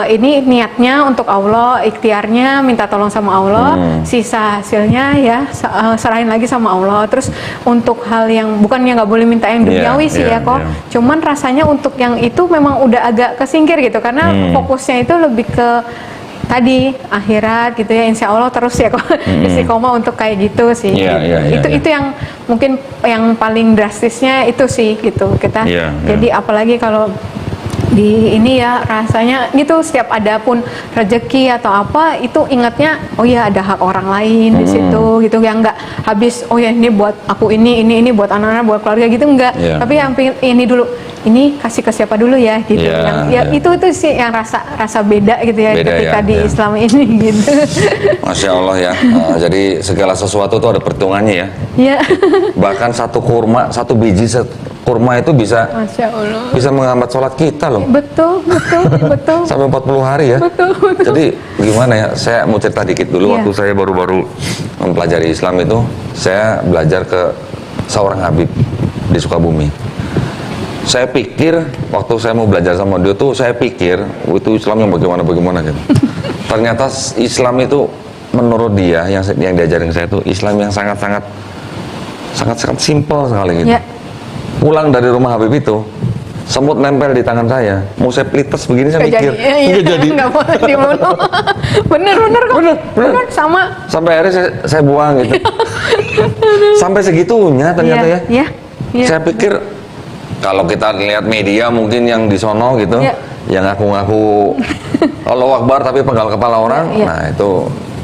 ini niatnya untuk Allah, ikhtiarnya minta tolong sama Allah, sisa hasilnya ya serahin lagi sama Allah. Terus untuk hal yang bukannya nggak boleh minta yang duniawi sih ya kok, cuman rasanya untuk yang itu memang udah agak kesingkir gitu, karena fokusnya itu lebih ke tadi akhirat gitu ya, insya Allah terus ya kok istiqomah untuk kayak gitu sih. Iya, gitu. iya, iya, Itu yang mungkin yang paling drastisnya itu sih gitu kita. Iya, iya. Jadi apalagi kalau di ini ya rasanya gitu, setiap ada pun rezeki atau apa itu ingatnya oh ya ada hak orang lain di situ gitu, yang nggak habis oh ya ini buat aku ini buat anak-anak, buat keluarga gitu, enggak. Iya. Tapi yang ini dulu, ini kasih ke siapa dulu ya gitu. Iya, Yang iya. itu sih yang rasa beda gitu ya Beda ketika ya, di iya. Islam ini gitu. Masya Allah ya. Jadi segala sesuatu tuh ada perhitungannya ya. Ya, Bahkan satu kurma, satu biji kurma itu bisa Masya Allah. menghambat sholat kita loh. Betul. Sampai 40 hari ya. Betul. Jadi gimana ya, saya mau cerita dikit dulu. Iya. Waktu saya baru-baru mempelajari Islam itu, saya belajar ke seorang Habib di Sukabumi. Saya pikir, waktu saya mau belajar sama dia tuh, saya pikir itu Islam yang bagaimana gitu. Ternyata Islam itu menurut dia, yang diajarin saya itu Islam yang sangat simpel sekali gitu. Ya. Pulang dari rumah Habib itu, semut nempel di tangan saya, mau saya pelites begini saya Nggak mikir, jadi. nggak jadi. Nggak boleh dibunuh. Bener kok. Bener, sama. Sampai akhirnya saya buang gitu. Sampai segitunya ternyata ya. Iya. Saya pikir kalau kita lihat media mungkin yang di sono gitu, Iya. yang ngaku-ngaku Allahu Akbar tapi penggal kepala orang, Iya. nah itu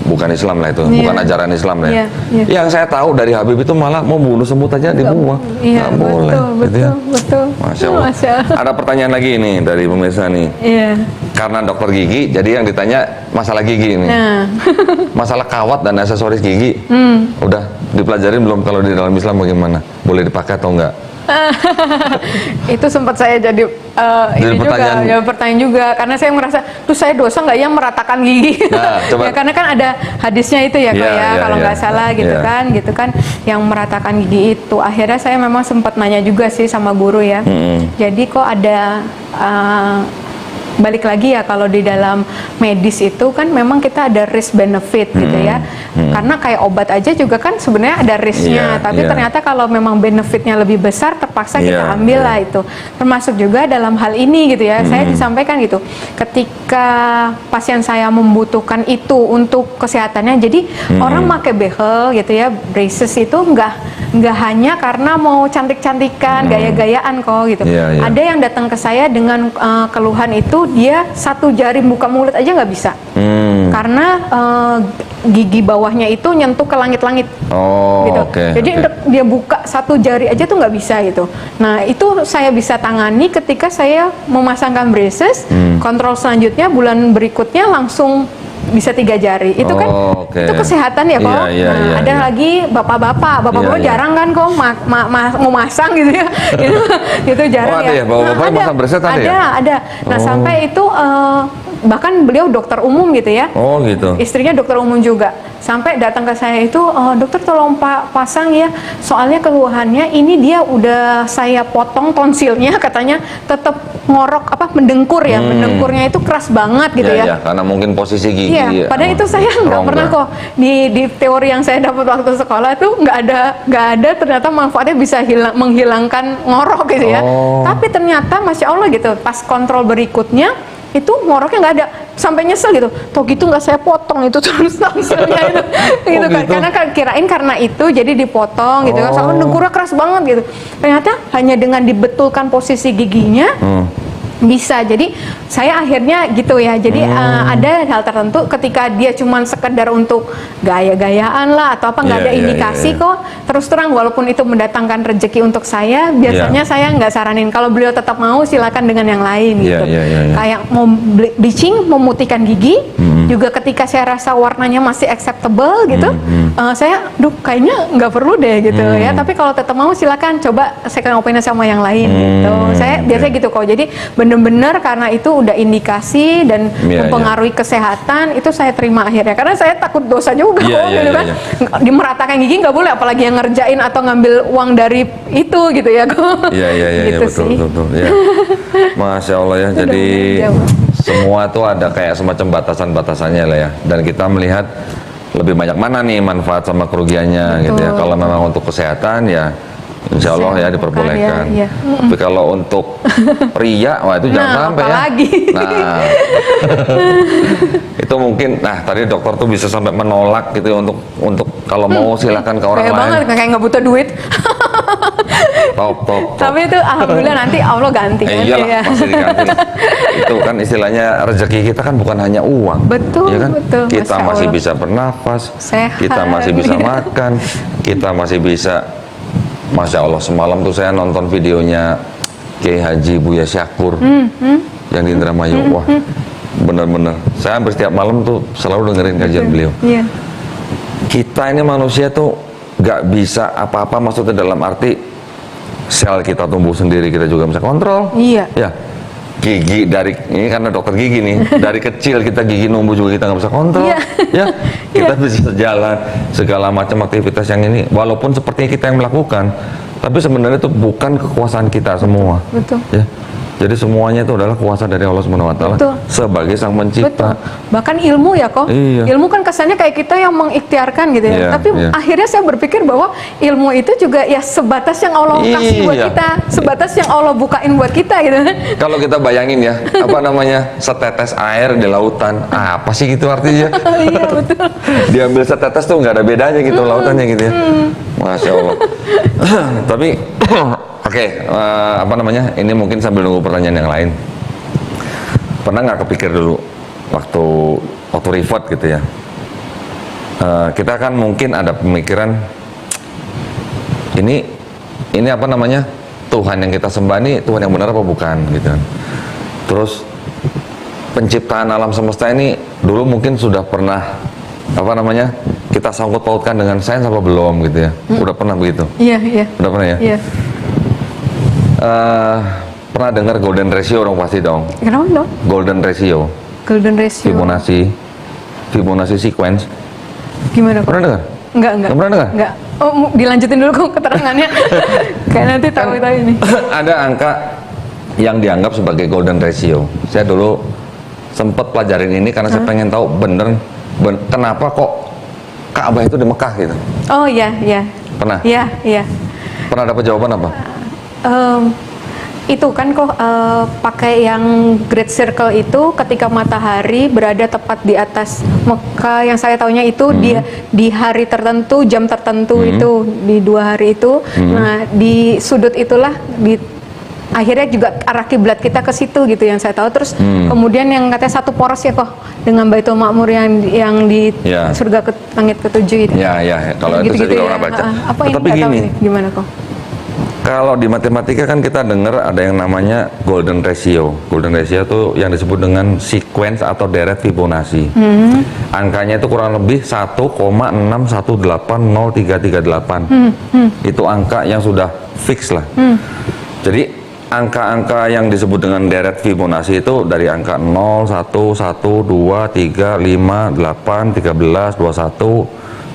bukan Islam lah itu, Iya. bukan ajaran Islam lah. Iya, iya. Yang saya tahu dari Habib itu malah mau bunuh semut aja dibuang, Iya, nggak boleh. gitu ya. betul. Masya Allah. Masya Allah. Ada pertanyaan lagi nih dari pemirsa nih. Iya. Karena dokter gigi, jadi yang ditanya masalah gigi ini. Nah, Masalah kawat dan aksesoris gigi. Udah dipelajarin belum kalau di dalam Islam bagaimana? Boleh dipakai atau enggak? itu sempat saya jadi ini juga pertanyaan. ya pertanyaan juga, karena saya merasa tuh saya dosa nggak ya meratakan gigi. Nah, coba. Ya karena kan ada hadisnya itu ya, Iya, Kak, ya iya, kalau iya. nggak salah gitu Iya. kan yang meratakan gigi itu. Akhirnya saya memang sempat nanya juga sih sama guru ya. Jadi kok ada balik lagi ya, kalau di dalam medis itu kan memang kita ada risk benefit gitu ya. Karena kayak obat aja juga kan sebenarnya ada risknya, Iya, tapi iya. ternyata kalau memang benefitnya lebih besar terpaksa kita Iya, ambil iya. lah itu. Termasuk juga dalam hal ini gitu ya. Saya disampaikan gitu. Ketika pasien saya membutuhkan itu untuk kesehatannya, jadi orang pakai behel gitu ya, braces itu nggak hanya karena mau cantik-cantikan, gaya-gayaan kok gitu. Iya, iya. Ada yang datang ke saya dengan keluhan itu dia satu jari buka mulut aja nggak bisa. Karena gigi bawahnya itu nyentuh ke langit-langit. Oh, Gitu. oke. Jadi oke. untuk dia buka satu jari aja tuh nggak bisa gitu. Nah itu saya bisa tangani ketika saya memasangkan braces. Kontrol selanjutnya bulan berikutnya langsung bisa 3 jari. Itu kan Oh, oke. itu kesehatan ya kok. Iya, iya, Nah, iya, ada iya. lagi bapak-bapak Iya, iya. jarang kan kok mau masang gitu ya. Itu jarang Oh, ada ya? Bapak-bapak yang masang bracelet ada ya? Ada. Nah Oh. sampai itu bahkan beliau dokter umum gitu ya. Oh gitu. Istrinya dokter umum juga. Sampai datang ke saya itu, dokter tolong pasang ya. Soalnya keluhannya ini dia udah saya potong tonsilnya, katanya tetap ngorok mendengkur ya. Mendengkurnya itu keras banget gitu ya. Karena mungkin posisi gigi. Iya, padahal itu saya nggak pernah kok di teori yang saya dapat waktu sekolah tuh nggak ada ternyata manfaatnya bisa menghilangkan ngorok gitu ya. Oh. Tapi ternyata masya Allah gitu, pas kontrol berikutnya itu ngoroknya nggak ada, sampai nyesel gitu. Toh gitu nggak saya potong itu terus tonsilnya itu, gitu kan. gitu? Karena kirain karena itu jadi dipotong gitu kan. Soalnya Oh. dengkurnya keras banget gitu. Ternyata hanya dengan dibetulkan posisi giginya. Bisa, jadi saya akhirnya gitu ya. Jadi ada hal tertentu ketika dia cuman sekedar untuk gaya-gayaan lah atau apa, nggak Iya, ada iya, indikasi iya. kok. Terus terang walaupun itu mendatangkan rezeki untuk saya, biasanya Iya. saya nggak saranin. Kalau beliau tetap mau silakan dengan yang lain Iya, gitu. iya, iya, iya. Kayak mau bleaching, memutihkan gigi, juga ketika saya rasa warnanya masih acceptable gitu, saya, kayaknya nggak perlu deh gitu ya. Tapi kalau tetap mau silakan coba second opinion sama yang lain gitu. Saya biasanya gitu kok. Jadi bener-bener karena itu udah indikasi dan Iya, mempengaruhi kesehatan, itu saya terima akhirnya. Karena saya takut dosa juga Iya, kok iya, gitu iya, kan. Dimeratakan gigi nggak boleh, apalagi yang ngerjain atau ngambil uang dari itu gitu ya kok. Iya, Gitu betul, sih. betul, ya. Masya Allah ya. Udah Jadi jauh. semua tuh ada kayak semacam batasan-batasannya lah ya. Dan kita melihat lebih banyak mana nih manfaat sama kerugiannya gitu ya. Betul. Kalau memang untuk kesehatan ya Insya Allah ya Saya diperbolehkan. ya, iya. Tapi kalau untuk ria, wah itu jangan sampai ya. apalagi. Nah, itu mungkin. Nah, tadi dokter tuh bisa sampai menolak gitu ya untuk kalau mau silakan ke orang Kayak lain. banget, kayak nggak butuh duit. Top. Tapi itu alhamdulillah nanti Allah ganti kan. Iyalah, ya. pasti diganti lah. Itu kan istilahnya rezeki kita kan bukan hanya uang. Betul, ya kan? betul. Kita Masya masih Allah. bisa bernafas, Sehat. kita masih bisa Iya. makan, kita masih bisa. Masya Allah, semalam tuh saya nonton videonya Kiai Haji Buya Syakur yang di Indramayu. Wah, bener-bener. Saya hampir setiap malam tuh selalu dengerin kajian beliau. Iya. Kita ini manusia tuh gak bisa apa-apa, maksudnya dalam arti sel kita tumbuh sendiri, kita juga bisa kontrol. Iya. Ya, gigi dari ini karena dokter gigi nih, dari kecil kita gigi numbuh juga kita nggak bisa kontrol. Iya. Ya, kita bisa jalan segala macam aktivitas yang ini, walaupun sepertinya kita yang melakukan, tapi sebenarnya itu bukan kekuasaan kita semua. Betul. Ya, jadi semuanya itu adalah kuasa dari Allah Subhanahu Wa Taala Betul. sebagai sang pencipta. Betul. Bahkan ilmu ya kok. Iya. Ilmu kan kesannya kayak kita yang mengikhtiarkan gitu ya. Iya, Tapi iya. akhirnya saya berpikir bahwa ilmu itu juga ya sebatas yang Allah kasih buat Iya. kita, sebatas yang Allah bukain buat kita gitu. Kalau kita bayangin ya, apa namanya, setetes air di lautan, apa sih gitu artinya? Iya betul. Diambil setetes tuh nggak ada bedanya gitu lautannya gitu ya. Masya Allah. Tapi oke, apa namanya? Ini mungkin sambil nunggu pertanyaan yang lain. Pernah nggak kepikir dulu waktu revert gitu ya? Kita kan mungkin ada pemikiran ini apa namanya? Tuhan yang kita sembah ini Tuhan yang benar apa bukan gitu kan. Terus penciptaan alam semesta ini dulu mungkin sudah pernah apa namanya? Kita sangkut pautkan dengan sains apa belum gitu ya. Udah pernah begitu? Iya, iya. Udah pernah ya? Iya. Pernah dengar golden ratio dong pasti dong. Kenapa dong? Golden ratio, Golden ratio. Fibonacci sequence. Gimana kok? Pernah dengar? Enggak. Nggak pernah dengar? Enggak. Oh, dilanjutin dulu kok keterangannya. Kayak nanti tahu ini. Ada angka yang dianggap sebagai golden ratio. Saya dulu sempat pelajarin ini karena saya pengen tahu kenapa kok Ka'bah itu di Mekah gitu. Oh iya, iya. Pernah? Iya, iya. Pernah dapat jawaban apa? Itu kan kok pakai yang great circle itu ketika matahari berada tepat di atas Mekah, yang saya taunya itu dia di hari tertentu, jam tertentu itu di 2 hari itu. Nah, di sudut itulah akhirnya juga arah kiblat kita ke situ gitu yang saya tahu. Terus kemudian yang katanya satu poros ya kok dengan Baitul Ma'mur yang di Ya. surga langit ke-7 itu. Ya, kalau itu saya juga pernah baca. Apa ini Tetapi nggak tahu gini, ini gimana kok? kalau di matematika kan kita dengar ada yang namanya golden ratio. Golden ratio itu yang disebut dengan sequence atau deret Fibonacci. Angkanya itu kurang lebih 1,6180338. Itu angka yang sudah fix lah. Jadi angka-angka yang disebut dengan deret Fibonacci itu dari angka 0, 1, 1, 2, 3, 5, 8, 13, 21,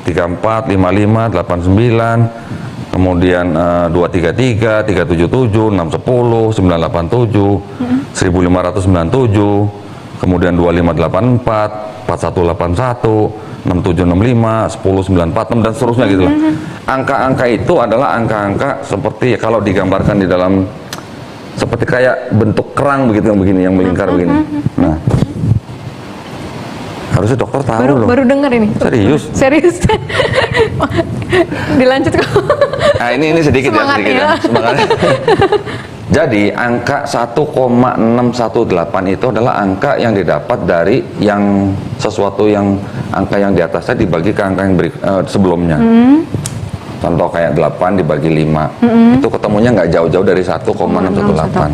34, 55, 89, kemudian 233, 377, 610, 987, 1597, kemudian 2584, 4181, 6765, 1094, dan seterusnya gitu lah. Angka-angka itu adalah angka-angka seperti kalau digambarkan di dalam seperti kayak bentuk kerang begitu yang begini, yang melingkar begini. Nah, harusnya dokter tahu loh. Baru dengar ini. Serius? Serius. Dilanjut kok. Nah, ini sedikit Semangat sedikit ya. semangatnya. Jadi angka 1,618 itu adalah angka yang didapat dari yang sesuatu yang angka yang di atasnya dibagi ke angka yang sebelumnya. Contoh kayak 8 dibagi 5, itu ketemunya nggak jauh-jauh dari 1,618.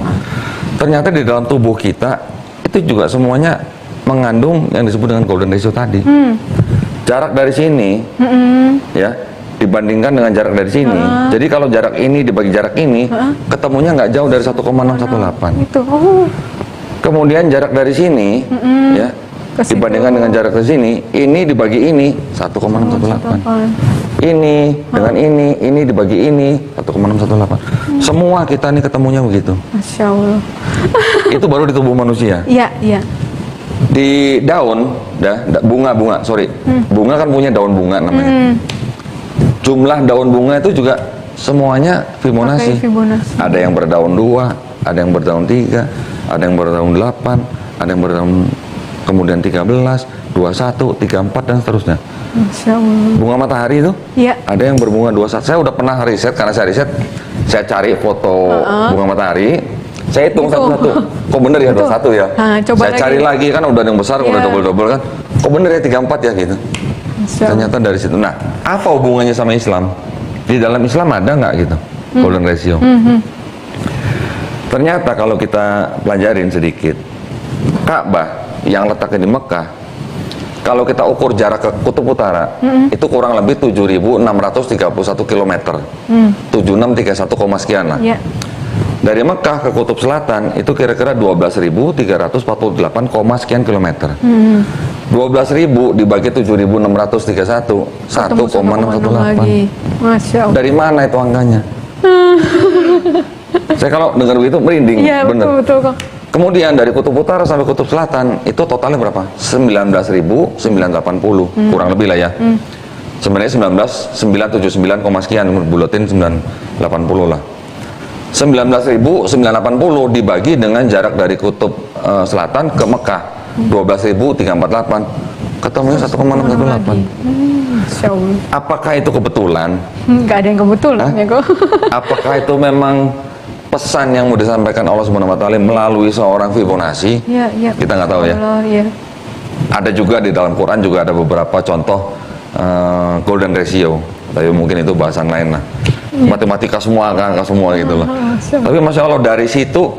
Ternyata di dalam tubuh kita itu juga semuanya mengandung yang disebut dengan golden ratio tadi. Jarak dari sini, ya, dibandingkan dengan jarak dari sini. Jadi kalau jarak ini dibagi jarak ini, ketemunya nggak jauh dari 1,618. Itu. Oh. Kemudian jarak dari sini, ya, Ke situ. dibandingkan dengan jarak ke sini, ini dibagi ini 1,618. Ini dengan ini dibagi ini 1,618. Semua kita nih ketemunya begitu. Masya Allah. Itu baru di tubuh manusia. Iya, iya. Di daun, bunga, bunga kan punya daun bunga namanya. Jumlah daun bunga itu juga semuanya Fibonacci. Pakai Fibonacci. Ada yang berdaun 2, ada yang berdaun 3, ada yang berdaun 8, ada yang berdaun kemudian 13, 21, 34 dan seterusnya. Masya Allah. Bunga matahari itu Iya. ada yang berbunga 21. Saya udah pernah riset, karena saya riset, saya cari foto bunga matahari, saya hitung Itu. satu-satu. Kok bener ya Itu. 21 ya? Coba Saya lagi. cari lagi, kan udah yang besar, udah Iya. double-double kan. Kok bener ya 34 ya gitu. Masya Allah. Ternyata dari situ. Nah, apa hubungannya sama Islam? Di dalam Islam ada nggak gitu golden ratio? Ternyata kalau kita pelajarin sedikit, Ka'bah yang letaknya di Mekah, kalau kita ukur jarak ke Kutub Utara, itu kurang lebih 7.631 km. 7631, sekian lah. Iya. Dari Mekah ke Kutub Selatan itu kira-kira 12.348, sekian kilometer. 12.000 dibagi 7.631, 1,618. lagi. Masya Allah. Dari mana itu angkanya? Saya kalau dengar begitu merinding, Iya, bener. betul kok. Kemudian dari Kutub Utara sampai Kutub Selatan itu totalnya berapa? 19.980, kurang lebih lah ya. Sebenarnya 19.979, sekian, buletin 980 lah. 19.980 dibagi dengan jarak dari Kutub Selatan ke Mekah 12.348, ketemunya 1,618. Masya Allah. Apakah itu kebetulan? Nggak ada yang kebetulan Hah? ya kok. Apakah itu memang pesan yang mau disampaikan Allah Subhanahu wa taala melalui seorang Fibonacci? Iya, iya. Kita nggak tahu ya. Allah, iya. Ada juga di dalam Quran juga ada beberapa contoh golden ratio. Tapi mungkin itu bahasan lain lah. Matematika semua, angka semua gitu loh. Tapi Masya Allah dari situ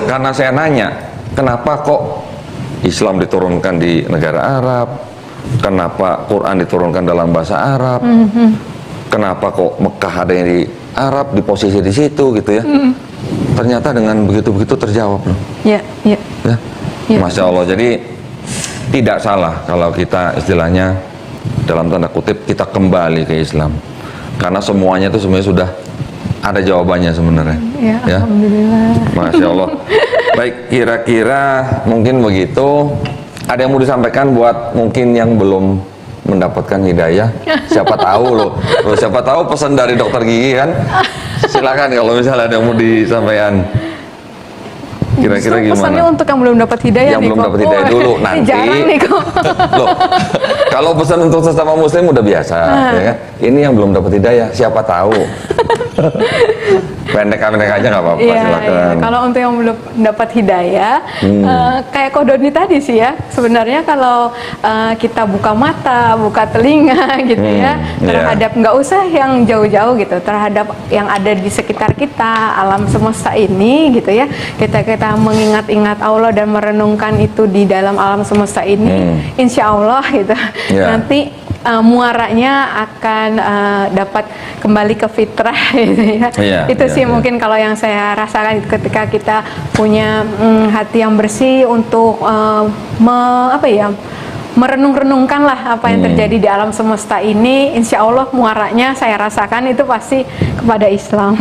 karena saya nanya, kenapa kok Islam diturunkan di negara Arab? Kenapa Quran diturunkan dalam bahasa Arab? Kenapa kok Mekah ada yang di Arab, di posisi di situ gitu ya? Ternyata dengan begitu-begitu terjawab loh. Iya, iya. Ya. Iya. Masya Allah. Jadi tidak salah kalau kita istilahnya dalam tanda kutip kita kembali ke Islam, karena semuanya itu sebenarnya sudah ada jawabannya sebenarnya. Ya, Ya. Alhamdulillah. Masya Allah. Baik, kira-kira mungkin begitu. Ada yang mau disampaikan buat mungkin yang belum mendapatkan hidayah? Siapa tahu loh. Loh, siapa tahu pesan dari dokter gigi kan? Silakan kalau misalnya ada yang mau disampaikan. Kira-kira Justru pesannya gimana? untuk yang belum dapat hidayah Yang nih belum kok. dapat hidayah dulu, Ini nanti. jarang nih kok. Loh, kalau pesan untuk sesama muslim udah biasa, ya kan? Ini yang belum dapat hidayah, siapa tahu. Pendek-pendek aja nggak apa-apa, Iya, silakan. iya. Kalau untuk yang belum dapat hidayah, kayak Ko Doni tadi sih ya. Sebenarnya kalau kita buka mata, buka telinga gitu ya, terhadap nggak usah yang jauh-jauh gitu, terhadap yang ada di sekitar kita, alam semesta ini gitu ya. Kita mengingat-ingat Allah dan merenungkan itu di dalam alam semesta ini, insya Allah gitu. Iya. Nanti muaranya akan dapat kembali ke fitrah gitu ya. Iya, Itu iya, sih iya. mungkin kalau yang saya rasakan ketika kita punya hati yang bersih untuk merenung-renungkan lah apa yang terjadi di alam semesta ini, insya Allah muaranya saya rasakan itu pasti kepada Islam.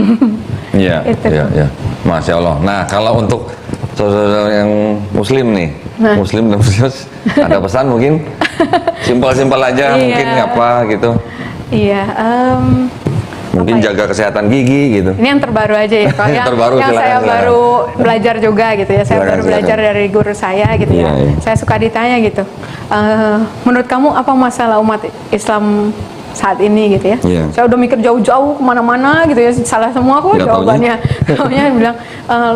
Iya, Itu. iya, iya. Masya Allah. Nah, kalau untuk saudara yang muslim nih, Nah. muslim dan muslim, ada pesan mungkin? Simpel-simpel aja, Iya. mungkin apa gitu. Iya. Mungkin Apa ya? jaga kesehatan gigi gitu. Ini yang terbaru aja ya, kalau yang, Terbaru, yang silakan, saya silakan. baru belajar juga gitu ya, saya Silakan, baru belajar silakan. dari guru saya gitu Iya, ya. iya. Saya suka ditanya gitu, menurut kamu apa masalah umat Islam saat ini gitu ya? Iya. Saya udah mikir jauh-jauh kemana-mana gitu ya, salah semua kok Nggak jawabannya. Taunya bilang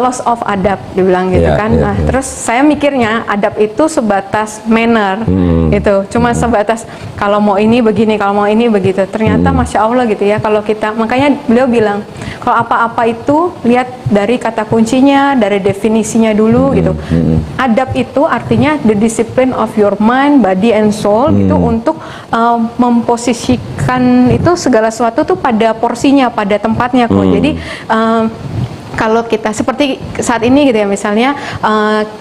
loss of adab, dibilang gitu Iya, kan. iya, Nah, iya. terus saya mikirnya adab itu sebatas manner gitu, cuma sebatas kalau mau ini begini, kalau mau ini begitu. Ternyata masya Allah gitu ya, kalau kita, makanya beliau bilang kalau apa-apa itu lihat dari kata kuncinya, dari definisinya dulu gitu. Adab itu artinya the discipline of your mind, body and soul itu untuk memposisikan itu segala sesuatu tuh pada porsinya, pada tempatnya kok. Jadi kalau kita seperti saat ini gitu ya, misalnya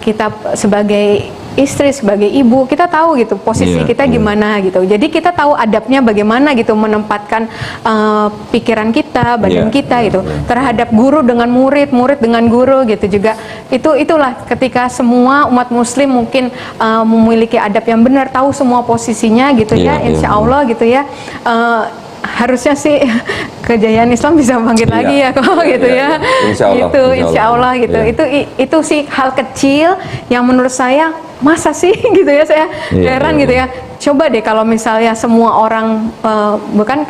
kita sebagai istri, sebagai ibu, kita tahu gitu posisi Iya, kita iya. gimana gitu. Jadi kita tahu adabnya bagaimana gitu, menempatkan pikiran kita, badan Iya, kita iya, gitu. iya. Terhadap guru dengan murid, murid dengan guru gitu juga. Itulah ketika semua umat muslim mungkin memiliki adab yang benar, tahu semua posisinya gitu Iya, ya, insya iya. Allah gitu ya. harusnya sih kejayaan Islam bisa bangkit Iya. lagi ya kok gitu Iya, ya. iya. Insya Allah, Gitu, insya insya Allah. Allah gitu. Iya. Itu sih hal kecil yang menurut saya masa sih gitu ya, saya Iya, heran iya, gitu iya. ya. Coba deh kalau misalnya semua orang bukan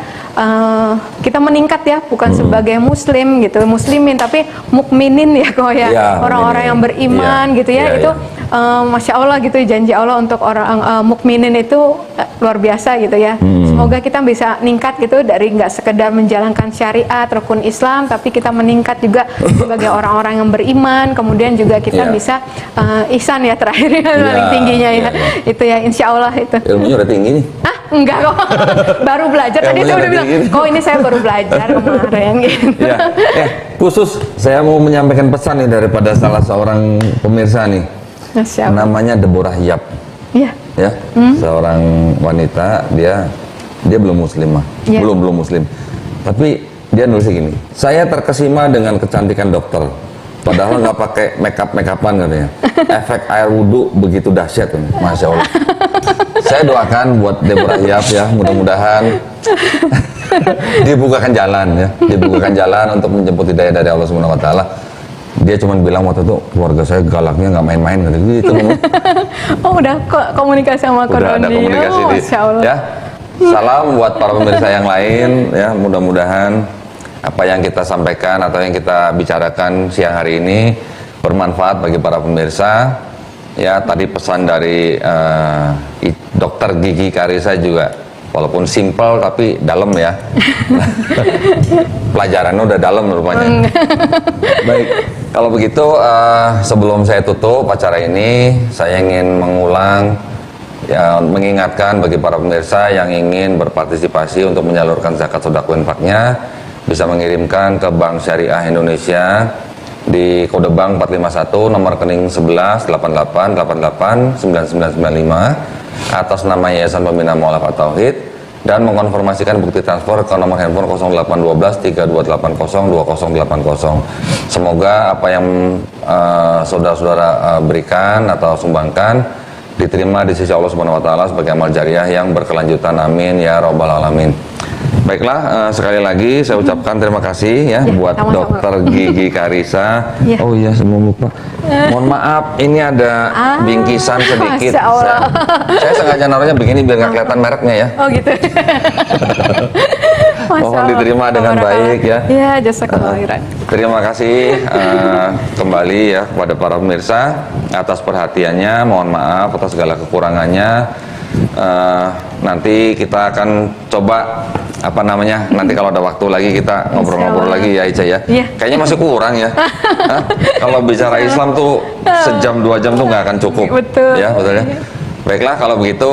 kita meningkat ya, bukan sebagai muslim gitu, muslimin tapi mukminin ya kok ya, Iya, orang-orang yang mukminin. beriman Iya, gitu ya, iya, itu iya. Masya Allah gitu, janji Allah untuk orang mukminin itu luar biasa gitu ya. Semoga kita bisa meningkat gitu dari nggak sekedar menjalankan syariat rukun Islam, tapi kita meningkat juga sebagai orang-orang yang beriman. Kemudian juga kita Iya. bisa ihsan ya terakhir ya, paling Iya, tingginya ya. iya, iya. Itu ya insya Allah itu. Ilmunya udah tinggi nih. Ah enggak kok, baru belajar. Tadi Ilmunya saya udah udah bilang, tinggi. kok ini saya baru belajar kemarin gitu. Ya, khusus saya mau menyampaikan pesan nih daripada salah seorang pemirsa nih. Masya Allah. Namanya Deborah Yap, Iya. ya, seorang wanita, dia belum muslimah, Iya. belum muslim, tapi dia nulis gini, saya terkesima dengan kecantikan dokter, padahal nggak pakai makeupan katanya, efek air wudhu begitu dahsyat, masya Allah. Saya doakan buat Deborah Yap ya, mudah-mudahan dibukakan jalan ya, dibukakan jalan untuk menjemput hidayah dari Allah Subhanahu Wa Taala. Dia cuma bilang waktu itu keluarga saya galaknya nggak main-main gitu. Oh udah komunikasi sama Ko Udah ada Doni. komunikasi Oh, Masya Allah. ya. Salam buat para pemirsa yang lain ya, mudah-mudahan apa yang kita sampaikan atau yang kita bicarakan siang hari ini bermanfaat bagi para pemirsa. Ya, tadi pesan dari Dokter Gigi Karisa juga walaupun simpel tapi dalam ya. Pelajarannya udah dalam rupanya. Baik, kalau begitu sebelum saya tutup acara ini, saya ingin mengulang ya, mengingatkan bagi para pemirsa yang ingin berpartisipasi untuk menyalurkan zakat sedekah infaknya bisa mengirimkan ke Bank Syariah Indonesia di kode bank 451 nomor rekening 11 88 88 9995 atas nama Yayasan Pembina Mu'alafat Tauhid dan mengkonfirmasikan bukti transfer ke nomor handphone 0812 3280 2080. Semoga apa yang saudara-saudara berikan atau sumbangkan diterima di sisi Allah Subhanahu Wa Taala sebagai amal jariah yang berkelanjutan. Amin ya Rabbal Alamin. Baiklah, sekali lagi saya ucapkan terima kasih ya, buat sama-sama. Dokter Gigi Karisa. Ya. Oh iya, sebelum lupa, mohon maaf, ini ada bingkisan sedikit. Masya Allah. Saya sengaja naruhnya begini biar nggak kelihatan mereknya ya. Oh gitu. Masya Mohon Allah. diterima dengan Barakallah. baik ya. Iya, jazakallah khairan. Terima kasih kembali ya kepada para pemirsa atas perhatiannya. Mohon maaf atas segala kekurangannya. Nanti kita akan coba nanti kalau ada waktu lagi kita ngobrol-ngobrol lagi ya Ica ya. Iya. Kayaknya masih kurang ya. Hah? Kalau bicara Islam tuh sejam 2 jam tuh nggak akan cukup. Betul. Ya, betul ya. Baiklah kalau begitu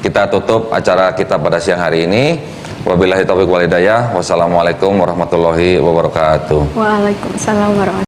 kita tutup acara kita pada siang hari ini. Wabillahi taufiq wal hidayah. Wassalamualaikum warahmatullahi wabarakatuh. Waalaikumsalam warahmatullahi